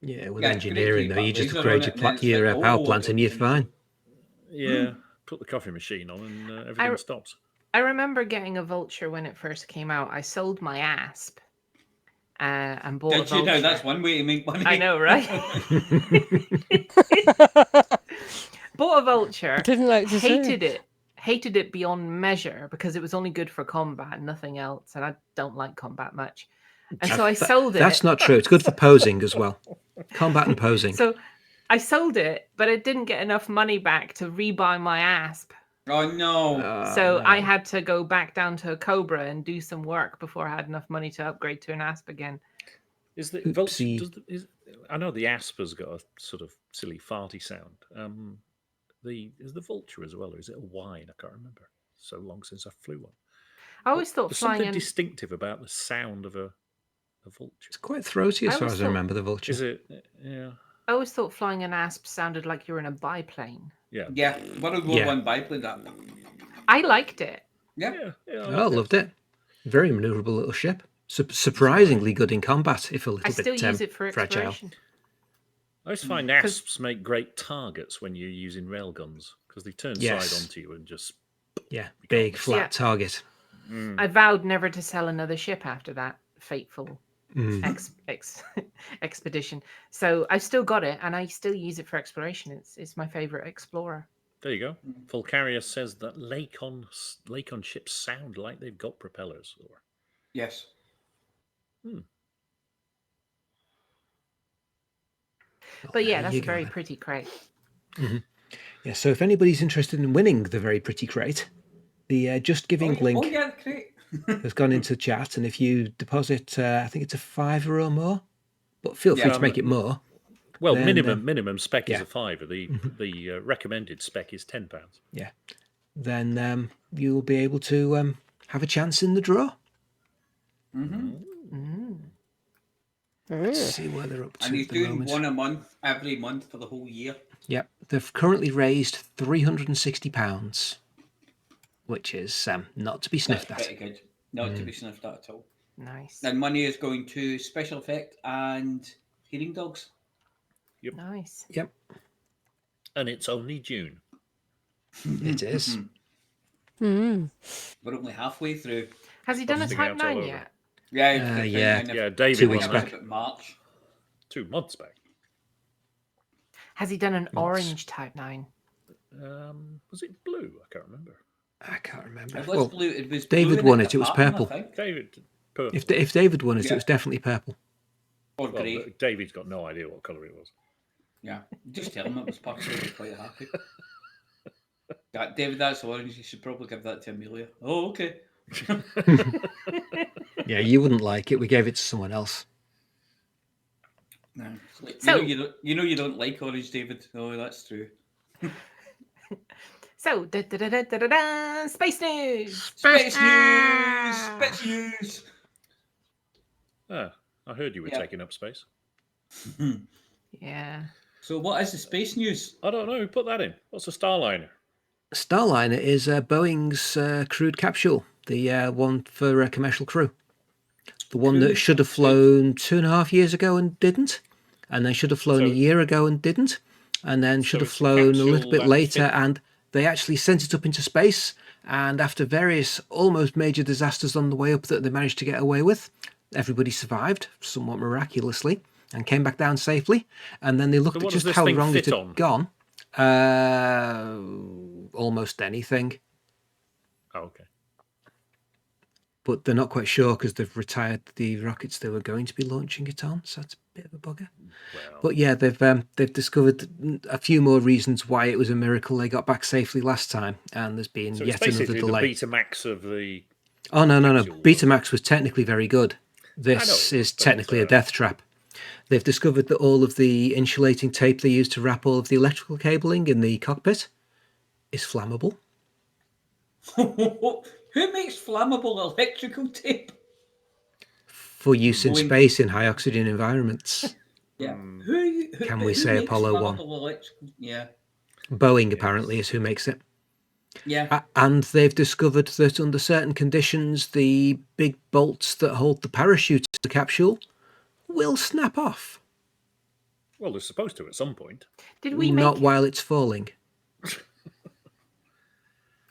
Yeah, with Yeah, engineering, great though, you keep just that laser on upgrade it, your, and then it's your like, power oh, plant and you're fine. Yeah, put the coffee machine on and everything stops. I remember getting a Vulture when it first came out. I sold my asp and bought a Did you Vulture. know that's one way to make money? I know, right? Bought a Vulture. Didn't like to see. Hated it beyond measure because it was only good for combat, nothing else, and I don't like combat much. And so I sold it. That's not true. It's good for posing as well. Combat and posing. So I sold it, but I didn't get enough money back to rebuy my asp. Oh no. So I had to go back down to a Cobra and do some work before I had enough money to upgrade to an asp again. Is the Oopsie. Vulture? I know the Asper's got a sort of silly farty sound. Is the Vulture as well, or is it a whine? I can't remember. So long since I flew one. I always thought There's flying something in. distinctive about the sound of a Vulture. It's quite throaty as I far always as I thought- remember the Vulture. Is it? Yeah. I always thought flying an asp sounded like you were in a biplane. Yeah. Yeah, World War Yeah. One biplane. That. I liked it. Yeah. Yeah. Oh, loved it. Very manoeuvrable little ship. Surprisingly good in combat, if a little I bit still use it for fragile. exploration. I always find asps make great targets when you're using railguns because they turn Yes. side onto you and just. Yeah, big flat Yeah. target. I vowed never to sell another ship after that fateful expedition. So I've still got it, and I still use it for exploration. It's my favorite explorer. There you go. Fulcarius says that Lakon ships sound like they've got propellers. Yes. But yeah, There that's you a go very then. pretty crate. Yeah, so if anybody's interested in winning the very pretty crate, the Just Giving link yeah, great. has gone into chat, and if you deposit, I think it's a £5 or more, but feel free Yeah, to make it more. Well, Then, minimum spec is yeah. a £5. The recommended spec is £10. Yeah, then you'll be able to have a chance in the draw. Let's see where they're up to And he's at the doing moment. one a month, every month for the whole year. Yep, they've currently raised £360, which is not to be sniffed That's at. pretty good. Not to be sniffed at all. Nice. And money is going to special effect and hearing dogs. Nice. Yep, And it's only June. it is. We're only halfway through. Has he done a Busting Type out all 9 over. yet? Yeah, Yeah. David 2 won weeks that back. About March. 2 months back. Has he done an orange Type 9? Was it blue? I can't remember. I can't remember. It was Well, blue. It was David blue in won the it, it was pattern, purple. I think. David, purple. If David won it, Yeah. it was definitely purple. Or Well, grey. David's got no idea what colour it was. Yeah. Just tell him it was purple. He'll be quite happy. David, that's orange. You should probably give that to Amelia. Oh, okay. Yeah, you wouldn't like it. We gave it to someone else. No. So- you don't like orange, David. Oh, that's true. So, space news. Space news. Space news. Ah, I heard you were Yeah. taking up space. Yeah. So, what is the space news? I don't know. Put that in. What's a Starliner? Starliner is Boeing's crewed capsule, the one for commercial crew. The one that Crewed should have flown 2.5 years ago and didn't, and then should have flown a So- year ago and didn't, and then should have it's a flown a little capsule bit that later, fit- and they actually sent it up into space, and after various almost major disasters on the way up that they managed to get away with, everybody survived, somewhat miraculously, and came back down safely, and then they looked So at what does just this how thing wrong it fit had on? gone. Almost anything. Oh, okay. But they're not quite sure because they've retired the rockets they were going to be launching it on, so that's a bit of a bugger. Well, But yeah, they've discovered a few more reasons why it was a miracle they got back safely last time, and there's been so it's yet another basically the delay. Betamax of the. Oh no! capsule. Betamax was technically very good. This know, is but, technically a death trap. They've discovered that all of the insulating tape they use to wrap all of the electrical cabling in the cockpit is flammable. Who makes flammable electrical tape? For use in Boeing. space in high oxygen environments. Yeah. Who Can but we who say makes Apollo 1? flammable electrical? Yeah. Boeing apparently is who makes it. Yeah. And they've discovered that under certain conditions, the big bolts that hold the parachute to the capsule will snap off. Well, they're supposed to at some point. Did we Not make? while it's falling.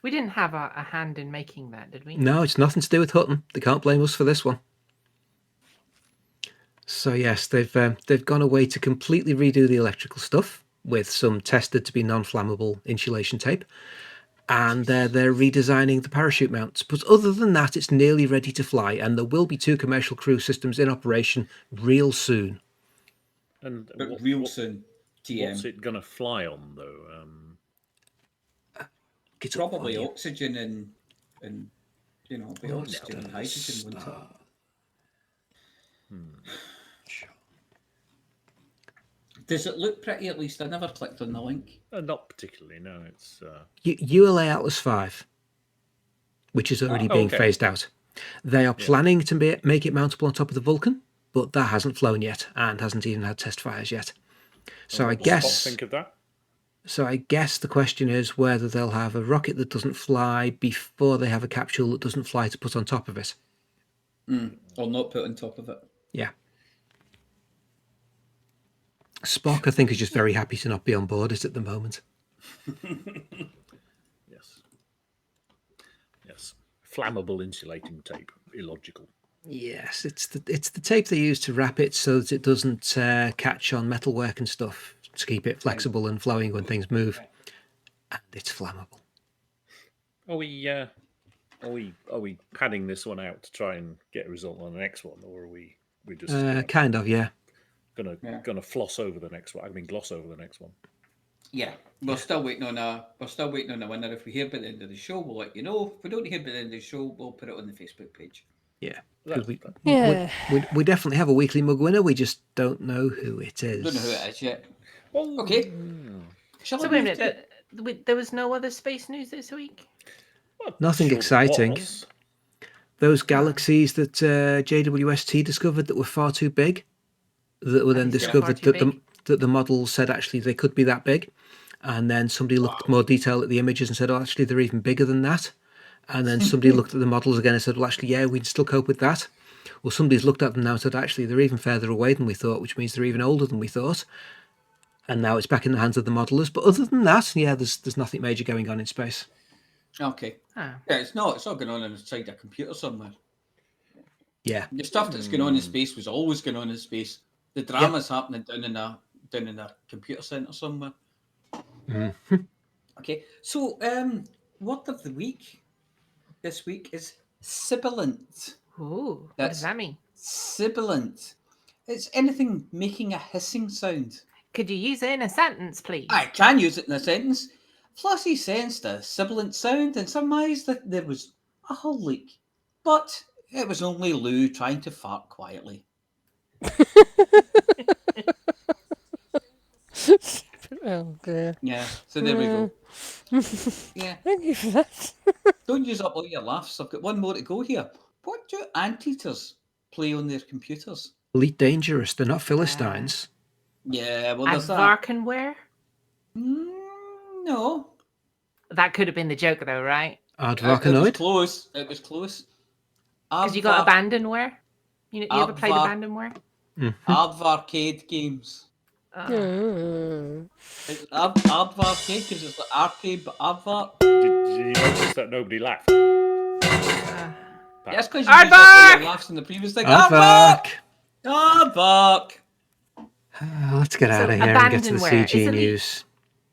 We didn't have a hand in making that, did we? No, it's nothing to do with Hutton. They can't blame us for this one. So yes, they've gone away to completely redo the electrical stuff with some tested to be non-flammable insulation tape, and they're redesigning the parachute mounts. But other than that, it's nearly ready to fly, and there will be 2 commercial crew systems in operation real soon. And But real soon. TM. what's it going to fly on, though? Get up Probably for you. oxygen and you know, be oxygen and hydrogen, wouldn't it? Does it look pretty at least? I never clicked on the link. Not particularly, no. It's ULA Atlas 5, which is already being okay. phased out. They are planning to make it mountable on top of the Vulcan, but that hasn't flown yet and hasn't even had test fires yet. So I what does guess Spock think of that? So I guess the question is whether they'll have a rocket that doesn't fly before they have a capsule that doesn't fly to put on top of it. Or not put on top of it. Yeah. Spock, I think, is just very happy to not be on board it at the moment. Yes. Yes. Flammable insulating tape. Illogical. Yes, it's the tape they use to wrap it so that it doesn't catch on metalwork and stuff to keep it flexible and flowing when things move. And it's flammable. Are we padding this one out to try and get a result on the next one, or are we just kind of, yeah. Gonna floss over the next one? I mean, gloss over the next one. Yeah, we're still waiting on a winner. If we hear by the end of the show, we'll let you know. If we don't hear by the end of the show, we'll put it on the Facebook page. Yeah, That's we Yeah. definitely have a weekly mug winner. We just don't know who it is. Don't know who it is yet. Well, Okay. Shall So I wait a move minute. There was no other space news this week? well, Nothing sure exciting. was. Those galaxies that JWST discovered that were far too big, that were then Far discovered too that big? the model said actually they could be that big, and then somebody looked at more detail at the images and said, oh, actually they're even bigger than that. And then somebody looked at the models again and said, well, actually, yeah, we can still cope with that. Well, somebody's looked at them now and said, actually, they're even further away than we thought, which means they're even older than we thought. And now it's back in the hands of the modelers. But other than that, yeah, there's nothing major going on in space. Okay. Ah. Yeah, it's all going on inside a computer somewhere. Yeah. The stuff that's going on in space was always going on in space. The drama's happening down in a computer center somewhere. Mm-hmm. Okay, so word of the week this week is sibilant. Ooh, what does that mean? Sibilant. It's anything making a hissing sound. Could you use it in a sentence, please? I can use it in a sentence. Flossy sensed a sibilant sound and surmised that there was a hull leak, but it was only Lou trying to fart quietly. Oh, dear. Yeah, so there we go. Yeah, Thank you for that. don't use up all your laughs. I've got one more to go here. What do anteaters play on their computers? Elite Dangerous. They're not Philistines. Yeah, well, there's that. Advarkenware? No. That could have been the joke, though, right? It was Advarkanoid. close. It was close. Because you got abandonware. You ever played abandonware? Advarcade games. Mm. It's Advarcade because it's like arcade, but Advar. Did you notice that nobody laughed? That's because you used up all your laughs in the previous thing. Aardvark! Aardvark! Let's get out of here and get to the CG news.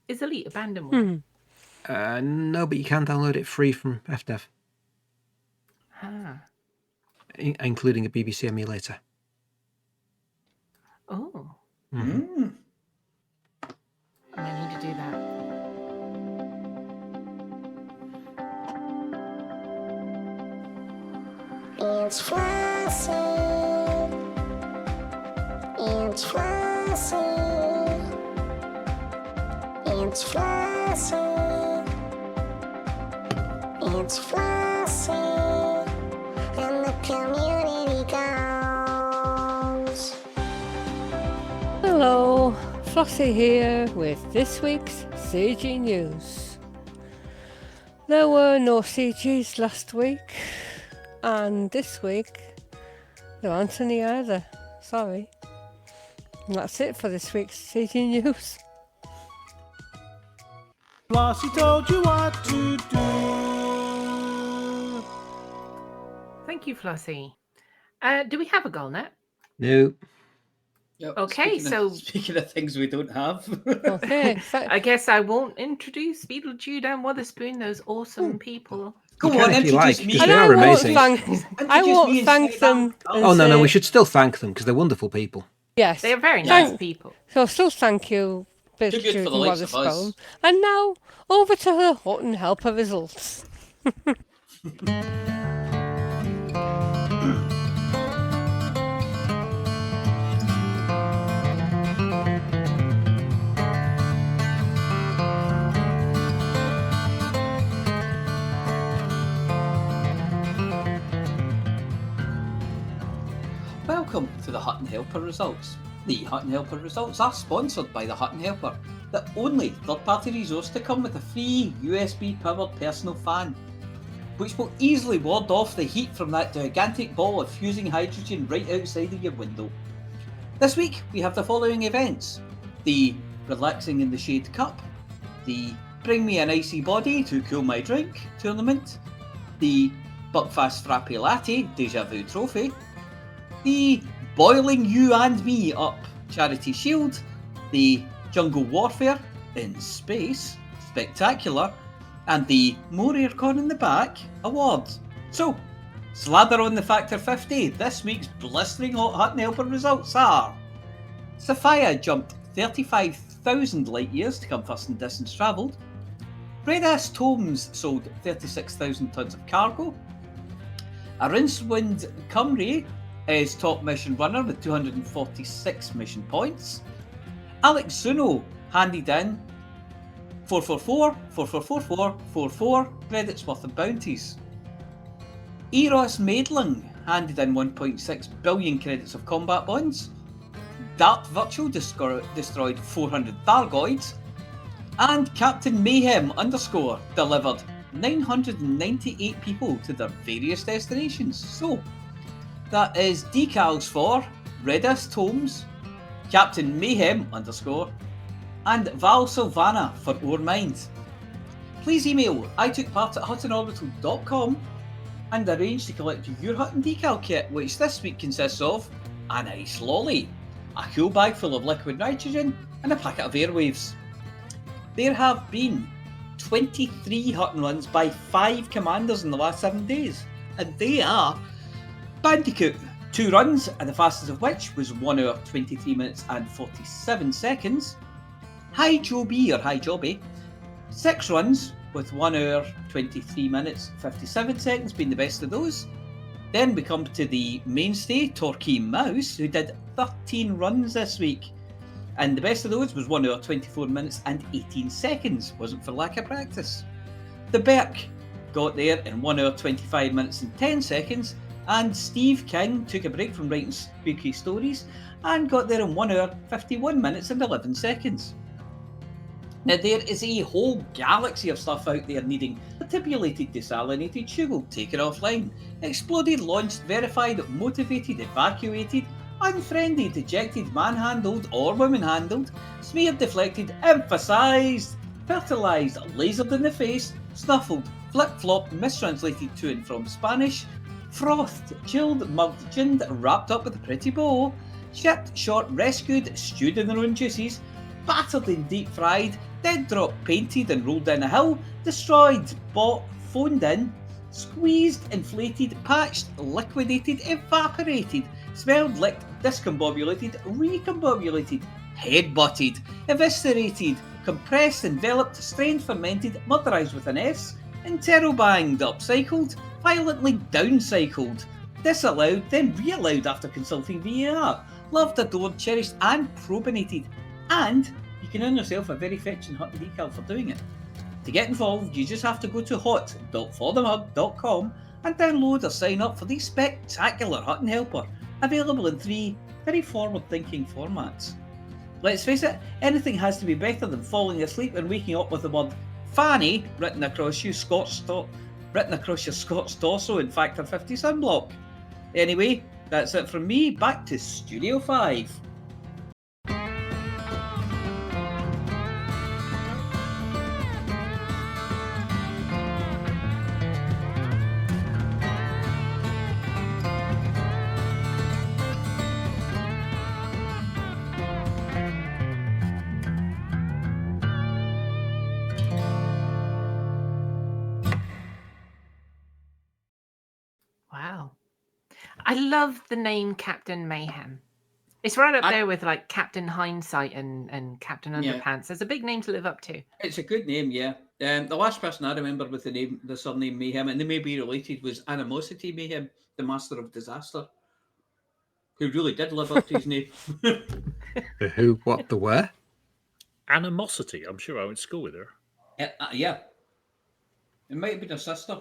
Is Elite abandonware? No, but you can download it free from FDev, including a BBC emulator. Oh. Mm. I need to do that. It's Flossy. It's Flossy. It's Flossy. It's Flossy. And the community goes. Hello, Flossy here with this week's CG news. There were no CGs last week, and this week there aren't any either. Sorry. And that's it for this week's CG news. Flossy told you what to do. Thank you, Flossy. Do we have a goal net? No. Yep. Okay, Speaking of things we don't have. Okay, I guess I won't introduce Beetlejuice and Witherspoon, those awesome people. Go You on, can if you introduce like, me. because And they I are won't amazing. I won't thank them. Oh, no, we should still thank them because they're wonderful people. Yes. They are very nice Thank- people. So still thank you, Too good Beetlejuice for and the likes of us. Witherspoon. And now over to the Hutton Helper results. Welcome to the Hutton Helper results. The Hutton Helper results are sponsored by the Hutton Helper, the only third-party resource to come with a free USB-powered personal fan, which will easily ward off the heat from that gigantic ball of fusing hydrogen right outside of your window. This week we have the following events: the Relaxing in the Shade Cup, the Bring Me an Icy Body to Cool My Drink tournament, the Buckfast Frappe Latte Deja Vu Trophy, the Boiling You and Me Up Charity Shield, the Jungle Warfare in Space Spectacular, and the More Aircon in the Back Award. So, slather on the Factor 50. This week's blistering hot Hutton Helper results are: Sophia jumped 35,000 light years to come first in distance travelled. Red Ass Tomes sold 36,000 tonnes of cargo. A Rincewind Cymru is top mission runner with 246 mission points. Alex Zuno handed in 444, 4444, 44 credits worth of bounties. Eros Maidling handed in 1.6 billion credits of combat bonds. Dart Virtual destroyed 400 Thargoids. And Captain Mayhem _ delivered 998 people to their various destinations. So, that is decals for Redis Tomes, Captain Mayhem _ and Val Sylvana for Our Mind. Please email itookpart@huttonorbital.com and arrange to collect your Hutton decal kit, which this week consists of a nice lolly, a cool bag full of liquid nitrogen, and a packet of airwaves. There have been 23 Hutton runs by 5 commanders in the last 7 days, and they are Bandicoot, 2 runs, and the fastest of which was 1 hour 23 minutes and 47 seconds. Hi Joby or Hi Jobby, 6 runs with 1 hour 23 minutes 57 seconds being the best of those. Then we come to the mainstay Torquay Mouse, who did 13 runs this week, and the best of those was 1 hour 24 minutes and 18 seconds. Wasn't for lack of practice. The Berk got there in 1 hour 25 minutes and 10 seconds, and Steve King took a break from writing spooky stories and got there in 1 hour 51 minutes and 11 seconds. Now there is a whole galaxy of stuff out there needing articulated, desalinated sugar, taken offline, exploded, launched, verified, motivated, evacuated, unfriended, ejected, manhandled or woman-handled, smeared, deflected, emphasised, fertilised, lasered in the face, snuffled, flip-flopped, mistranslated to and from Spanish, frothed, chilled, mugged, ginned, wrapped up with a pretty bow, shipped, short, rescued, stewed in their own juices, battered and deep-fried, dead-drop, painted and rolled down a hill, destroyed, bought, phoned in, squeezed, inflated, patched, liquidated, evaporated, smelled, licked, discombobulated, recombobulated, headbutted, eviscerated, compressed, enveloped, strained, fermented, murderised with an S, interrobanged, upcycled, violently downcycled, disallowed, then reallowed after consulting VAR, loved, adored, cherished and probinated, and you can earn yourself a very fetching Hutton decal for doing it. To get involved, you just have to go to hot.forthemug.com and download or sign up for the spectacular Hutton Helper, available in 3 very forward-thinking formats. Let's face it, anything has to be better than falling asleep and waking up with the word "fanny" written across your scorched torso in Factor 50 sunblock. Anyway, that's it from me. Back to Studio 5. Wow. I love the name Captain Mayhem. It's right up there with like Captain Hindsight and Captain Underpants. It's a big name to live up to. It's a good name, yeah. The last person I remember with the surname Mayhem, and they may be related, was Animosity Mayhem, the Master of Disaster, who really did live up to his name. The who, what, the where? Animosity. I'm sure I went to school with her. Yeah. It might have been her sister.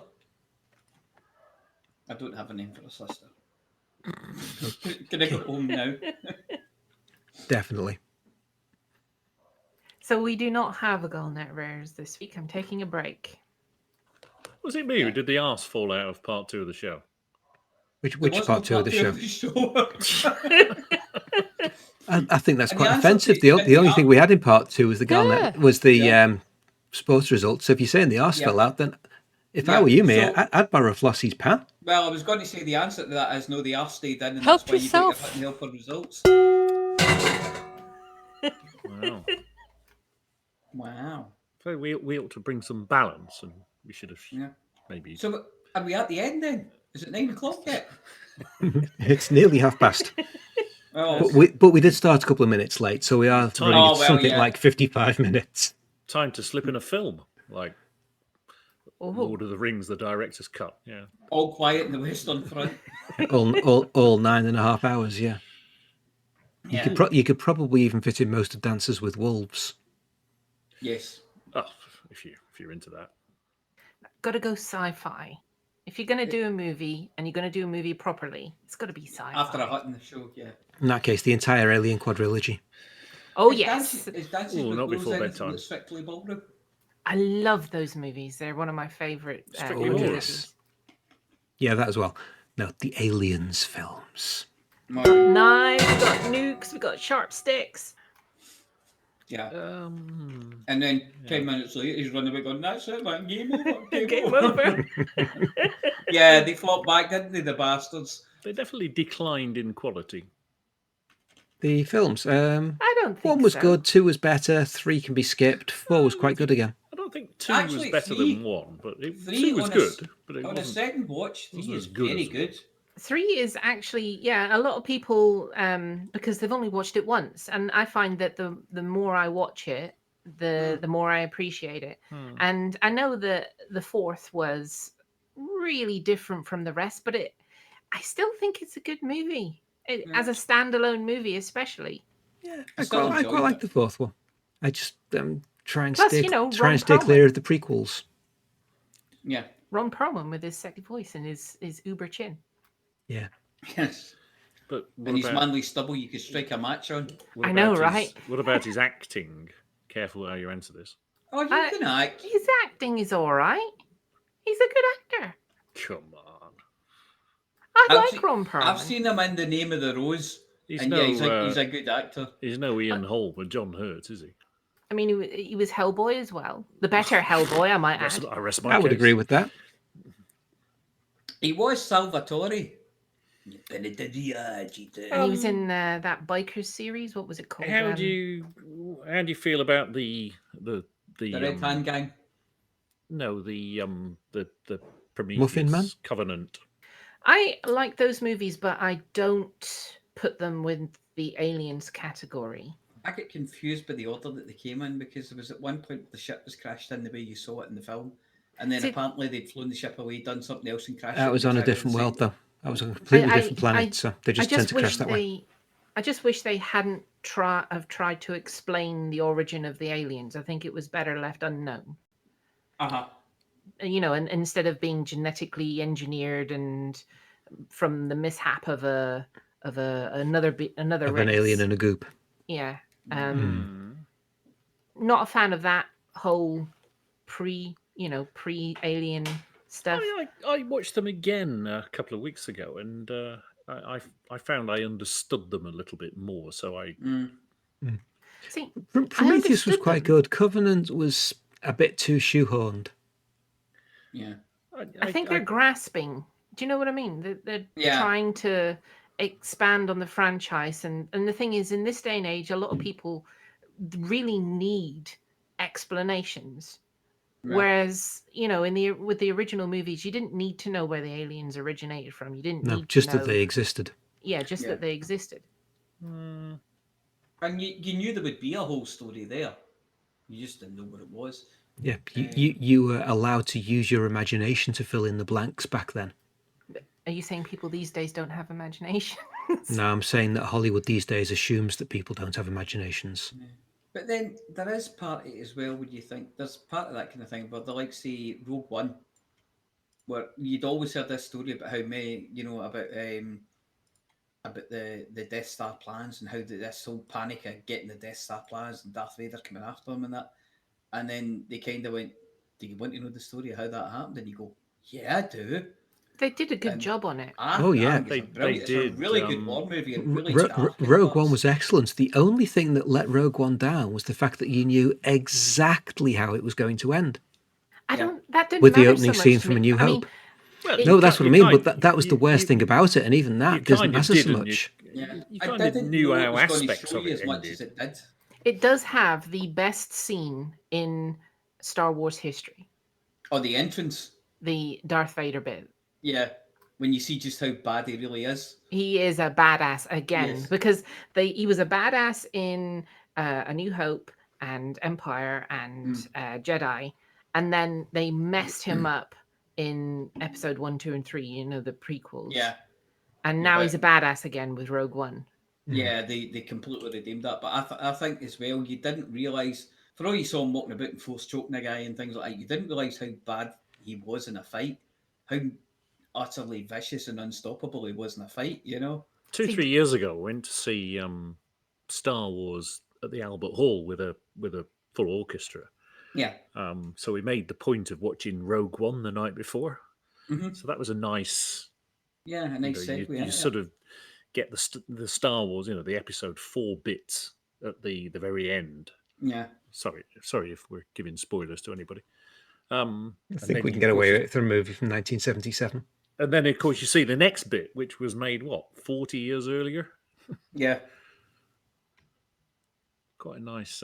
I don't have a name for a sister. Can I go home now? Definitely. So we do not have a Gullnet Rares this week. I'm taking a break. Was it me who did the arse fall out of part 2 of the show? Which part 2 of the show? I think that's And quite the answer offensive. to- The only thing we had in part 2 was the Galnet, Yeah. was the sports results. So if you're saying the arse fell out, then If Yeah, I were you, mate, so- I'd borrow Flossy's pan. Well, I was going to say the answer to that is no, they are stayed in, and Help that's why you got your yourself. Hutton Helper results. Wow. Wow. So we ought to bring some balance, and we should have Yeah. maybe. So are we at the end then? Is it 9 o'clock yet? It's nearly past. Oh, But we did start a couple of minutes late, so we are Time. running Oh, at well, something yeah. like 55 minutes. Time to slip in a film, like Oh, Lord of the Rings, the director's cut. Yeah. all quiet in the Western Front. all 9.5 hours, yeah. Yeah. You could probably even fit in most of Dances with Wolves. Yes. Oh, if you're into that. got to go sci-fi. If you're going to do a movie and you're going to do a movie properly, it's got to be sci-fi. After a Hutton show, yeah. In that case, the entire Alien quadrilogy. Oh, Is yes. Dances Ooh, with not Wolves before anything bedtime. that's Strictly Ballroom? I love those movies. They're one of my favourite Strictly horror Ballroom. movies. Yeah, that as well. No, the Aliens films. No. Knives, we got nukes, we got sharp sticks. Yeah. Um, And then 10 minutes later, he's running away going, that's it, man, game over. Game over. Yeah, they fought back, didn't they, the bastards? they definitely declined in quality. The films. I don't think 1 was so. good, 2 was better, 3 can be skipped, 4 was quite good again. I don't think 2 Actually, was better 3 than 1, but 3 2 was on a good. But it On a wasn't. second watch, 3 wasn't is as good very as it good. was. 3 is actually, yeah, a lot of people, because they've only watched it once, and I find that the more I watch it, the more I appreciate it. Hmm. And I know that the 4th was really different from the rest, but I still think it's a good movie. As a standalone movie, especially. Yeah, I I still quite enjoyed like it. the 4th one. I just try and Plus, stay, you know, try Ron and stay Perlman. clear of the prequels. Yeah. Ron Perlman with his sexy voice and his uber chin. Yeah. Yes. But what And his about, manly stubble you could strike a match on. what I know, about right? What about his acting? Careful how you answer this. Oh, you can act. His acting is all right. He's a good actor. Come on. I I've like seen- Ron Perlman. I've seen him in The Name of the Rose. He's And no, yeah, he's a good actor. he's no Ian Holm or John Hurt, is he? I mean, he was Hellboy as well. The better Hellboy, I might add. I rest my I would case. agree with that. He was Salvatore. And he was in that bikers series. What was it called? How do you feel about the The Red Hand Gang. No, the Prometheus Muffin Man? Covenant. I like those movies, but I don't put them with the aliens category. I get confused by the order that they came in because there was at one point the ship was crashed in the way you saw it in the film. And then See- apparently they'd flown the ship away, done something else and crashed it. That was and on a they tried different to world, say- though. That was on a completely I- different planet, so they just tend to crash that way. I just wish they hadn't tried to explain the origin of the aliens. I think it was better left unknown. Uh-huh. You know, and instead of being genetically engineered and from the mishap of another Of race. an alien and a goop. Yeah. Hmm. Not a fan of that whole pre-alien stuff. I watched them again a couple of weeks ago, and I found I understood them a little bit more. So I Mm. See, Prometheus was understood quite them. good. Covenant was a bit too shoehorned. Yeah. I think they're grasping. Do you know what I mean? They're Yeah. trying to expand on the franchise, and the thing is, in this day and age, a lot of people really need explanations. Right. Whereas, with the original movies, you didn't need to know where the aliens originated from. You didn't No, need just to know. that they existed. Yeah, just Yeah. that they existed. And you knew there would be a whole story there. You just didn't know what it was. Yeah, you were allowed to use your imagination to fill in the blanks back then. Are you saying people these days don't have imagination? No, I'm saying that Hollywood these days assumes that people don't have imaginations. But then there is part of it as well, would you think? There's part of that kind of thing where they like, say, Rogue One, where you'd always heard this story about how many, about the Death Star plans and how this whole panic of getting the Death Star plans and Darth Vader coming after them and that. And then they kind of went, do you want to know the story of how that happened? And you go, yeah, I do. They did a good And- job on it. Oh, yeah. It's They a did, really good war movie and really Ro- dark in Rogue parts. One was excellent. The only thing that let Rogue One down was the fact that you knew exactly how it was going to end. I Yeah. don't. that didn't with the matter opening so much scene to from A me. New I mean, Hope. Well, It- No, that's what I mean. But kind- that was the worst you- thing about it, and even that doesn't kind of matter did, so and much. You I kind of didn't knew know it how was going to aspects show of you it as much as ended. it did. it does have the best scene in Star Wars history. Oh, the entrance. The Darth Vader bit. Yeah, when you see just how bad he really is. He is a badass again Yes. because he was a badass in A New Hope and Empire and Jedi, and then they messed him up in Episode 1, 2, and 3. You know, the prequels. Yeah, And Yeah, now but- he's a badass again with Rogue One. yeah, they completely redeemed that. But I think as well, you didn't realise, for all you saw him walking about and force choking a guy and things like that, you didn't realise how bad he was in a fight, how utterly vicious and unstoppable he was in a fight, you know? 2-3 years ago, I went to see Star Wars at the Albert Hall with a full orchestra. Yeah. So we made the point of watching Rogue One the night before. Mhm. So that was a nice, Yeah, a you nice know, segue. you into it. sort of get the Star Wars, you know, the episode 4 bits at the very end. Yeah. Sorry if we're giving spoilers to anybody. I think we can get away with it for a movie from 1977. And then, of course, you see the next bit, which was made, 40 years earlier? Yeah. Quite a nice,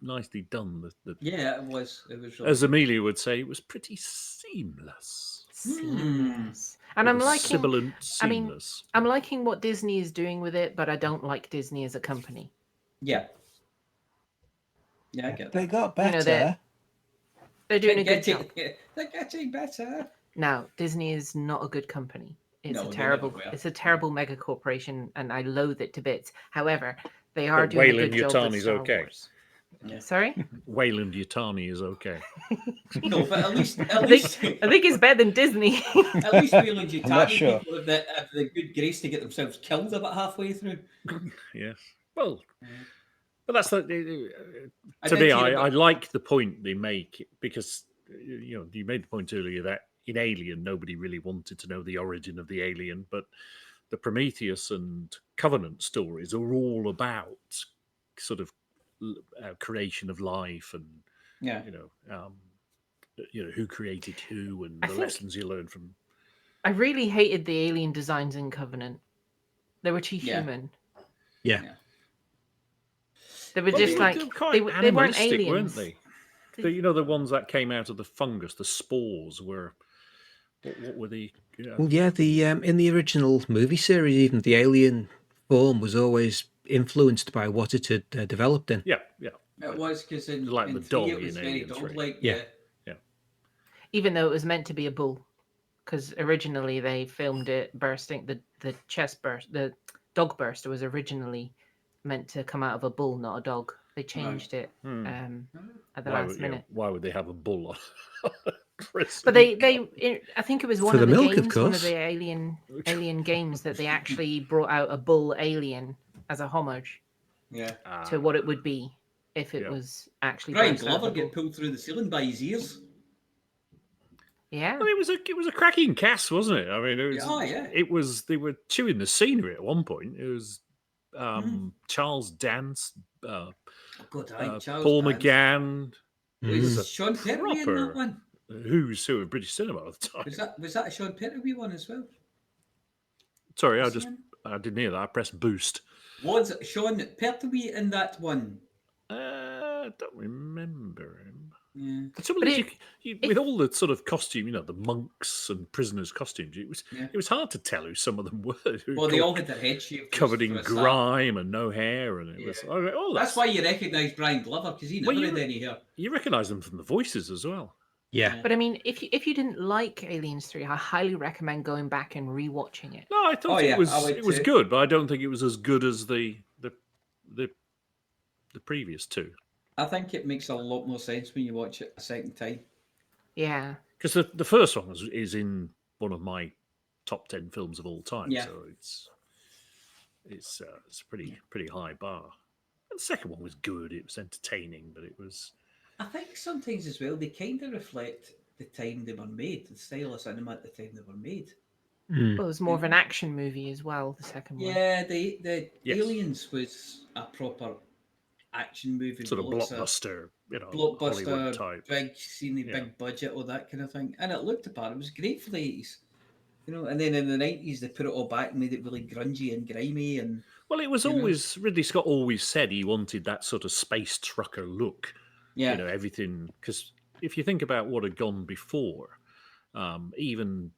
nicely done. Yeah, it was. It was really As Amelia would say, it was pretty seamless. Seamless. And It I'm was liking. sibilant, I mean, seamless. I'm liking what Disney is doing with it, but I don't like Disney as a company. Yeah. Yeah, I get They that. got You know, better. They're doing a good job. They're getting better. No, Disney is not a good company. It's No, a they terrible. never were. It's a terrible mega corporation, and I loathe it to bits. However, they are But doing a Wayland good job with Yutani's Star okay. Wars. Yeah. Sorry, Wayland Yutani is okay. No, but at least I think it's better than Disney. at least Wayland I'm not Yutani sure. people have the good grace to get themselves killed about halfway through. Yes. Well, but that's the. I To did me, hear I about- like the point they make because you made the point earlier that in Alien nobody really wanted to know the origin of the alien, but the Prometheus and Covenant stories are all about sort of creation of life and Yeah. who created who and I the think- lessons you learn from. I really hated the alien designs in Covenant. They were too Yeah. human. Yeah. They were Well, just they like were quite they weren't animalistic, aliens. weren't they? The ones that came out of the fungus, the spores, were what were the? Well, yeah, the in the original movie series, even the alien form was always influenced by what it had developed in. Yeah. It was because in, Like in the 3 dog it was in very Alien 3. dog-like. Yeah. Even though it was meant to be a bull, because originally they filmed it bursting. The chest burst, the dog burster was originally meant to come out of a bull, not a dog. They changed it at the last minute. Why would they have a bull on? But I think it was one For of the the milk, of games, one of course. the alien games that they actually brought out a bull alien as a homage Yeah. to what it would be if it Yeah. was actually. Brian burst out of a Glover bull. get pulled through the ceiling by his ears. Yeah. Well, it was a cracking cast, wasn't it? I mean, it was. Oh, yeah. It was. They were chewing the scenery at one point. It was Charles Dance, Oh, God, aye, Charles Paul Dance. McGann, Was Mm. Sean Pertwee in proper- that one? who's who of British cinema at the time. Was that a Sean Pertwee one as well? Sorry, Was he in? I didn't hear that. I pressed boost. Was Sean Pertwee in that one? I don't remember him. Yeah. The trouble But is, with all the sort of costume, the monks and prisoners' costumes, Yeah. it was hard to tell who some of them were. who Well, they co- all had their head shaved. covered in for a start. grime and no hair, and it was. Yeah. I mean, oh, That's why you recognise Brian Glover, because he never Well, had any hair. you recognise them from the voices as well. Yeah. But I mean, if you didn't like Aliens 3, I highly recommend going back and rewatching it. No, I thought yeah, it was I would it was too. good, but I don't think it was as good as the previous two. I think it makes a lot more sense when you watch it a second time. Yeah. Because the first one is in one of my top 10 films of all time, Yeah. so it's a pretty high bar. And the second one was good; it was entertaining, but it was I think sometimes as well, they kind of reflect the time they were made, the style of cinema at the time they were made. Mm. Well, it was more of an action movie as well, the second one. Yeah, the Yes. Aliens was a proper action movie. Sort of with lots blockbuster, Hollywood blockbuster, type. big scenery, Yeah. big budget, all that kind of thing. And it looked apart. It was great for the 80s. And then in the 90s, they put it all back and made it really grungy and grimy. And Well, it was always Ridley Scott always said he wanted that sort of space trucker look. yeah, Everything, because if you think about what had gone before, even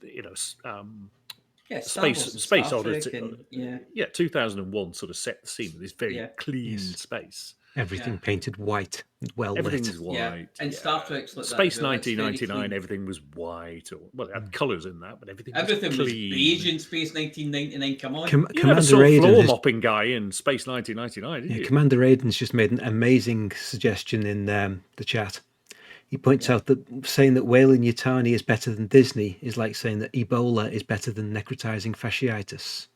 yeah, Star Wars and Space Star Trek Odyssey, and, yeah. 2001 sort of set the scene with this very Yeah. clean Yes. space. Everything Yeah. painted white, well Everything's lit. Yeah, white. and Star Trek's like that Space as well. It's very 1999, clean. everything was white, or well, it had colours in that, but everything was Everything was clean. beige in Space 1999. Come on. You never Commander saw Aiden floor has, mopping guy in Space 1999, did you? Commander Aiden's just made an amazing suggestion in the chat. He points out that saying that Whalen Yutani is better than Disney is like saying that Ebola is better than necrotizing fasciitis.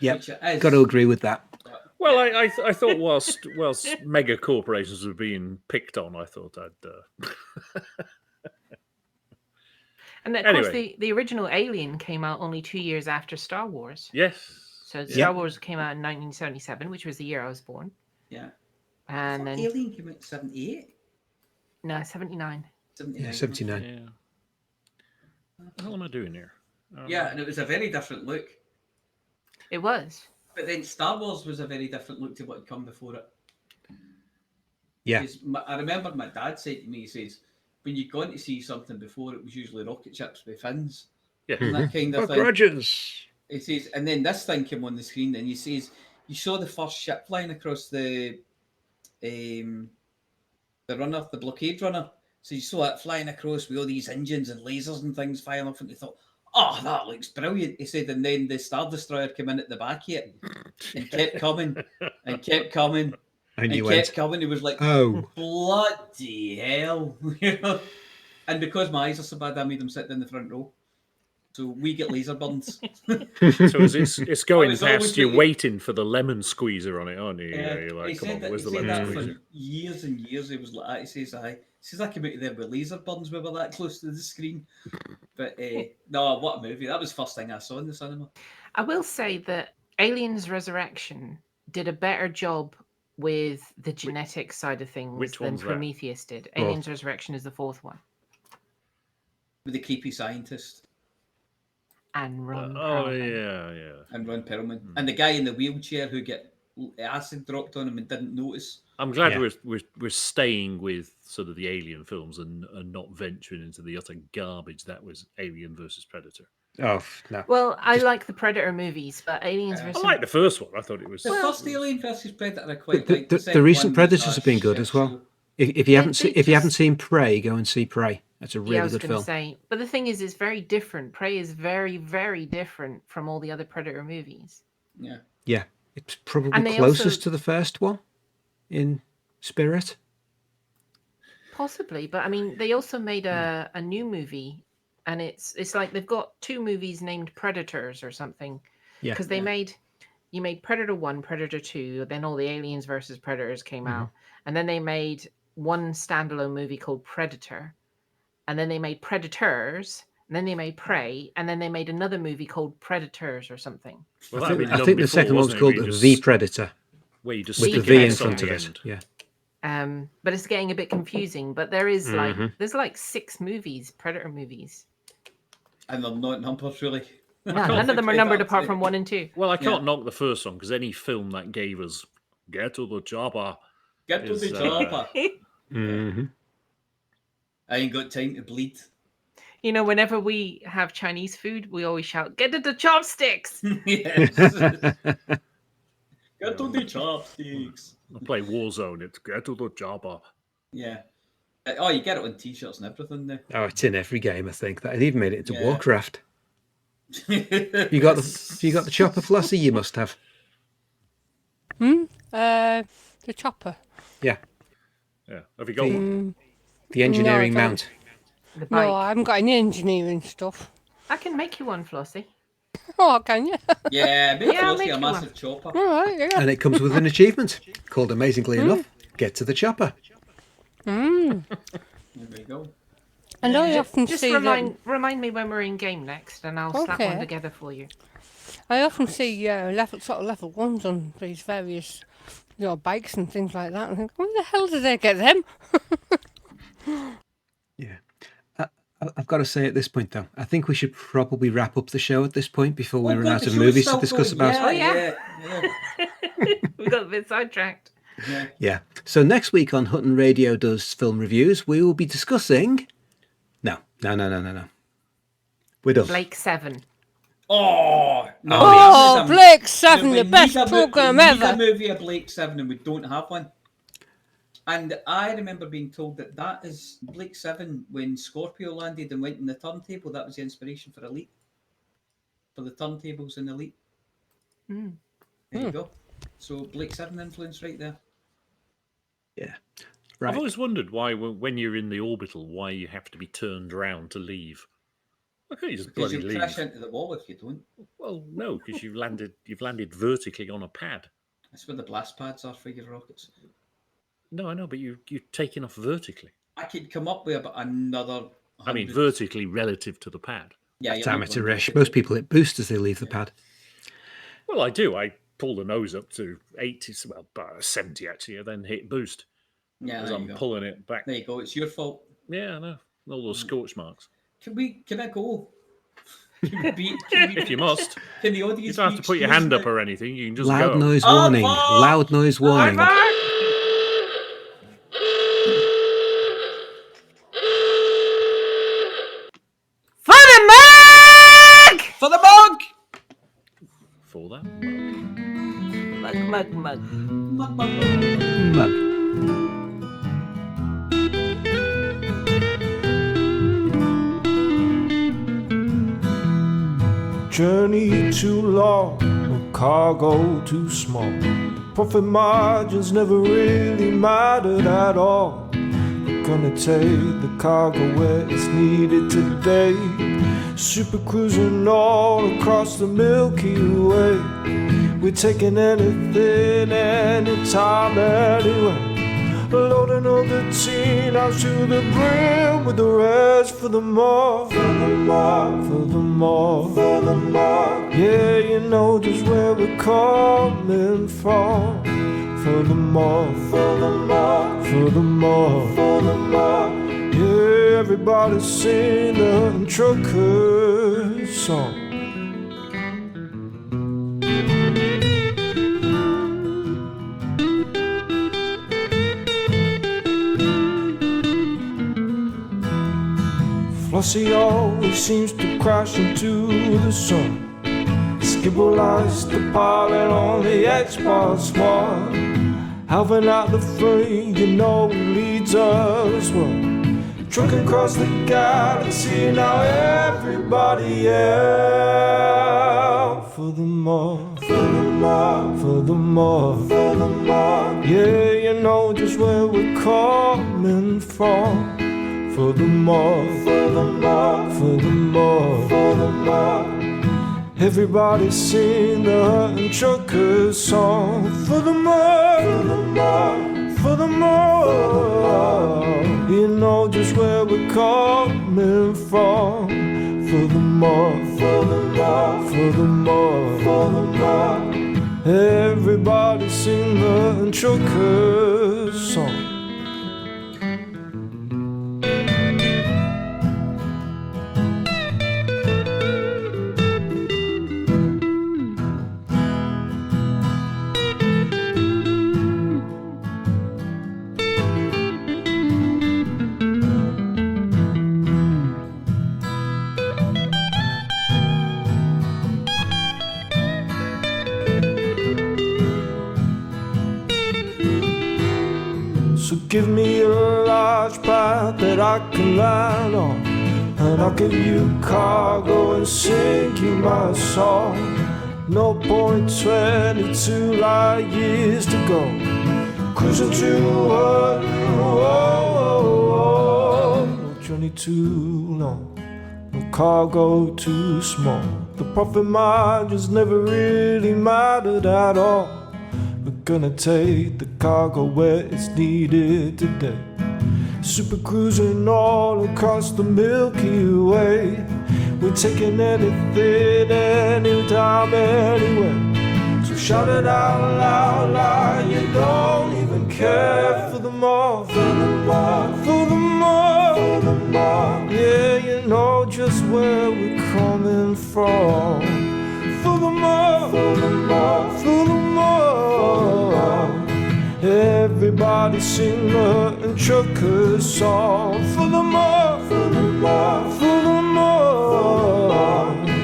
Yeah, Which it is. got to agree with that. Well, I thought whilst mega corporations were being picked on, I thought I'd. And of course, Anyway. the original Alien came out only 2 years after Star Wars. Yes. So Yeah. Star Wars came out in 1977, which was the year I was born. Yeah. And then Alien came out in 78? no, 79. 79. Yeah, 79. Yeah. What am I doing here? Yeah, and it was a very different look. It was. But then Star Wars was a very different look to what had come before it. Yeah. Because I remember my dad said to me, he says, when you'd gone to see something before, it was usually rocket ships with fins Yeah. and that kind of Buck thing. Rogers. He says, and then this thing came on the screen, and he says, you saw the first ship flying across the runner, the blockade runner. So you saw it flying across with all these engines and lasers and things firing off, and he thought, oh, that looks brilliant. He said, and then the Star Destroyer came in at the back of it and kept coming and kept coming And and you kept went, coming. He was like, oh, bloody hell. And because my eyes are so bad, I made him sit in the front row. So we get laser burns. So it's going was always past you, really- waiting for the lemon squeezer on it, aren't you? Yeah, you're he like, come said on, that, where's he the said lemon that squeezer? for years and years. He was like that. He says, I came out of there with laser burns. We were that close to the screen. But no, what a movie. That was the first thing I saw in the cinema. I will say that Aliens Resurrection did a better job with the genetic side of things which than one's that? Prometheus did. Oh. Aliens Resurrection is the fourth one. With the creepy scientist And Ron Oh, Perlman. yeah. and Ron Perlman. And the guy in the wheelchair who get acid dropped on him and didn't notice. I'm glad Yeah. we're staying with sort of the Alien films and not venturing into the utter garbage that was Alien versus Predator. oh, no. Well, I like the Predator movies, but Aliens I I versus like the first one. I thought it was. The first Alien versus Predator I quite The- liked. the second recent one was Predators a have been good shit as well. show. If you haven't they if you haven't just- seen Prey, go and see Prey. That's a yeah, I really was good going to film. say, but the thing is, it's very different. Prey is very, very different from all the other Predator movies. Yeah. Yeah, it's probably And they closest also- to the first one in spirit. Possibly, but I mean, they also made a new movie, and it's like they've got two movies named Predators or something. Yeah. Because you made Predator 1, Predator 2, then all the Aliens versus Predators came Mm-hmm. out, and then they made one standalone movie called Predator, and then they made Predators, and then they made Prey, and then they made another movie called Predators or something. Well, I that'd think, been I done think the before, second one's wasn't it, called where you The just- Predator where you just with the The V in Predator. front of the it. end. Yeah. But it's getting a bit confusing. But there is Mhm. there's like 6 movies, Predator movies. And they're not numbers, really. No, none of them are numbered apart from 1 and 2. Well, I can't Yeah. knock the first one because any film that gave us "Get to the Chopper," Get to Is, the chopper. hmm I ain't got time to bleed. You know, whenever we have Chinese food, we always shout, "Get to the chopsticks!" Yes. Get to the chopsticks. I play Warzone. It's "Get to the Chopper." Yeah. Oh, you get it on t-shirts and everything now. Oh, it's in every game, I think. That even made it into Yeah. Warcraft. You got the chopper, Flossy? You must have. The chopper. Yeah, Yeah. Have you got one? the engineering No, I don't. mount. The bike. No, I haven't got any engineering stuff. I can make you one, Flossy. Oh, can you? Yeah, make Yeah, I'll Flossy make a you massive chopper. All right, yeah. And it comes with an achievement called, amazingly enough, Get to the Chopper. There we go. And I often Just see remind me when we're in game next, and I'll slap one Okay. together for you. I often see level ones on these various, bikes and things like that, and think, where the hell did they get them? Yeah. I've got to say at this point, though, I think we should probably wrap up the show at this point before we run out of movies to discuss about. Yeah. We got a bit sidetracked. Yeah. So next week on Hutton Radio Does Film Reviews, we will be discussing... No. We're done. Blake 7. Blake 7, the best programme ever. a movie of Blake 7 and we don't have one. And I remember being told that is Blake 7 when Scorpio landed and went in the turntable. That was the inspiration for Elite. For the turntables in Elite. There you go. So Blake 7 influence right there. Yeah. Right. I've always wondered why, when you're in the orbital, why you have to be turned round to leave. Okay, you just Because bloody you'll leave. crash into the wall if you don't. Well, no, because you've landed vertically on a pad. That's where the blast pads are for your rockets. No, I know, but you're taking off vertically. I could come up with about another... I mean, vertically relative to the pad. Yeah, That's amateurish. Most people hit boost as they leave the pad. Well, I do. I pull the nose up to 80, 70 actually, and then hit boost. Yeah, as I'm pulling it back. There you go. It's your fault. Yeah, I know. All those scorch marks. Can I go? If you must. Can the audience? You don't have to put your hand up or anything. You can just Loud go. noise warning. Loud noise warning. For the mug! For the mug! For that Mug. Mug. Journey too long, or cargo too small. Profit margins never really mattered at all. We're gonna take the cargo where it's needed today. Super cruising all across the Milky Way. We're taking anything, anytime, anywhere. Loading all the teen out to the brim with the rest for the more. Yeah, you know just where we're coming from. For the more. Yeah, everybody sing the trucker song. Flossy always seems to crash into the sun. Skibble lies the pilot on the Xbox One. Alvin out the frame, you know he leads us well. Trucking across the galaxy, now everybody out for the more. Yeah, you know just where we're coming from. For the more. Everybody sing the Hutton Trucker song. For the more. You know just where we're coming from. For the more. Everybody sing the Hutton Trucker song. So give me a large path that I can land on, and I'll give you cargo and sing you my song. No point 22 light years to go, cruising to no journey too long, no cargo too small. The profit margins never really mattered at all. We're gonna take the cargo where it's needed today. Super cruising all across the Milky Way. We're taking anything, anytime, anywhere. So shout it out loud, like you don't even care. For the more, for the more, for the more, for the more. Yeah, you know just where we're coming from. For the more, for the more, for the more. Everybody sing the Hutton Trucker song. For the more, for the more, for the more.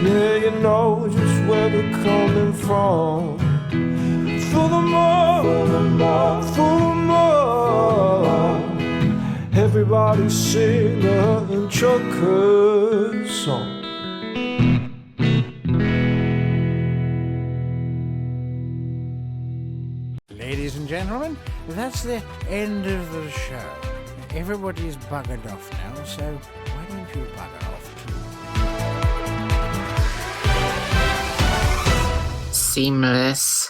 Yeah, you know just where we're coming from. For the more, for the more, for the more. Everybody sing the Hutton Trucker song. Ladies and gentlemen, that's the end of the show. Everybody's buggered off now, so why don't you bugger off too? Seamless.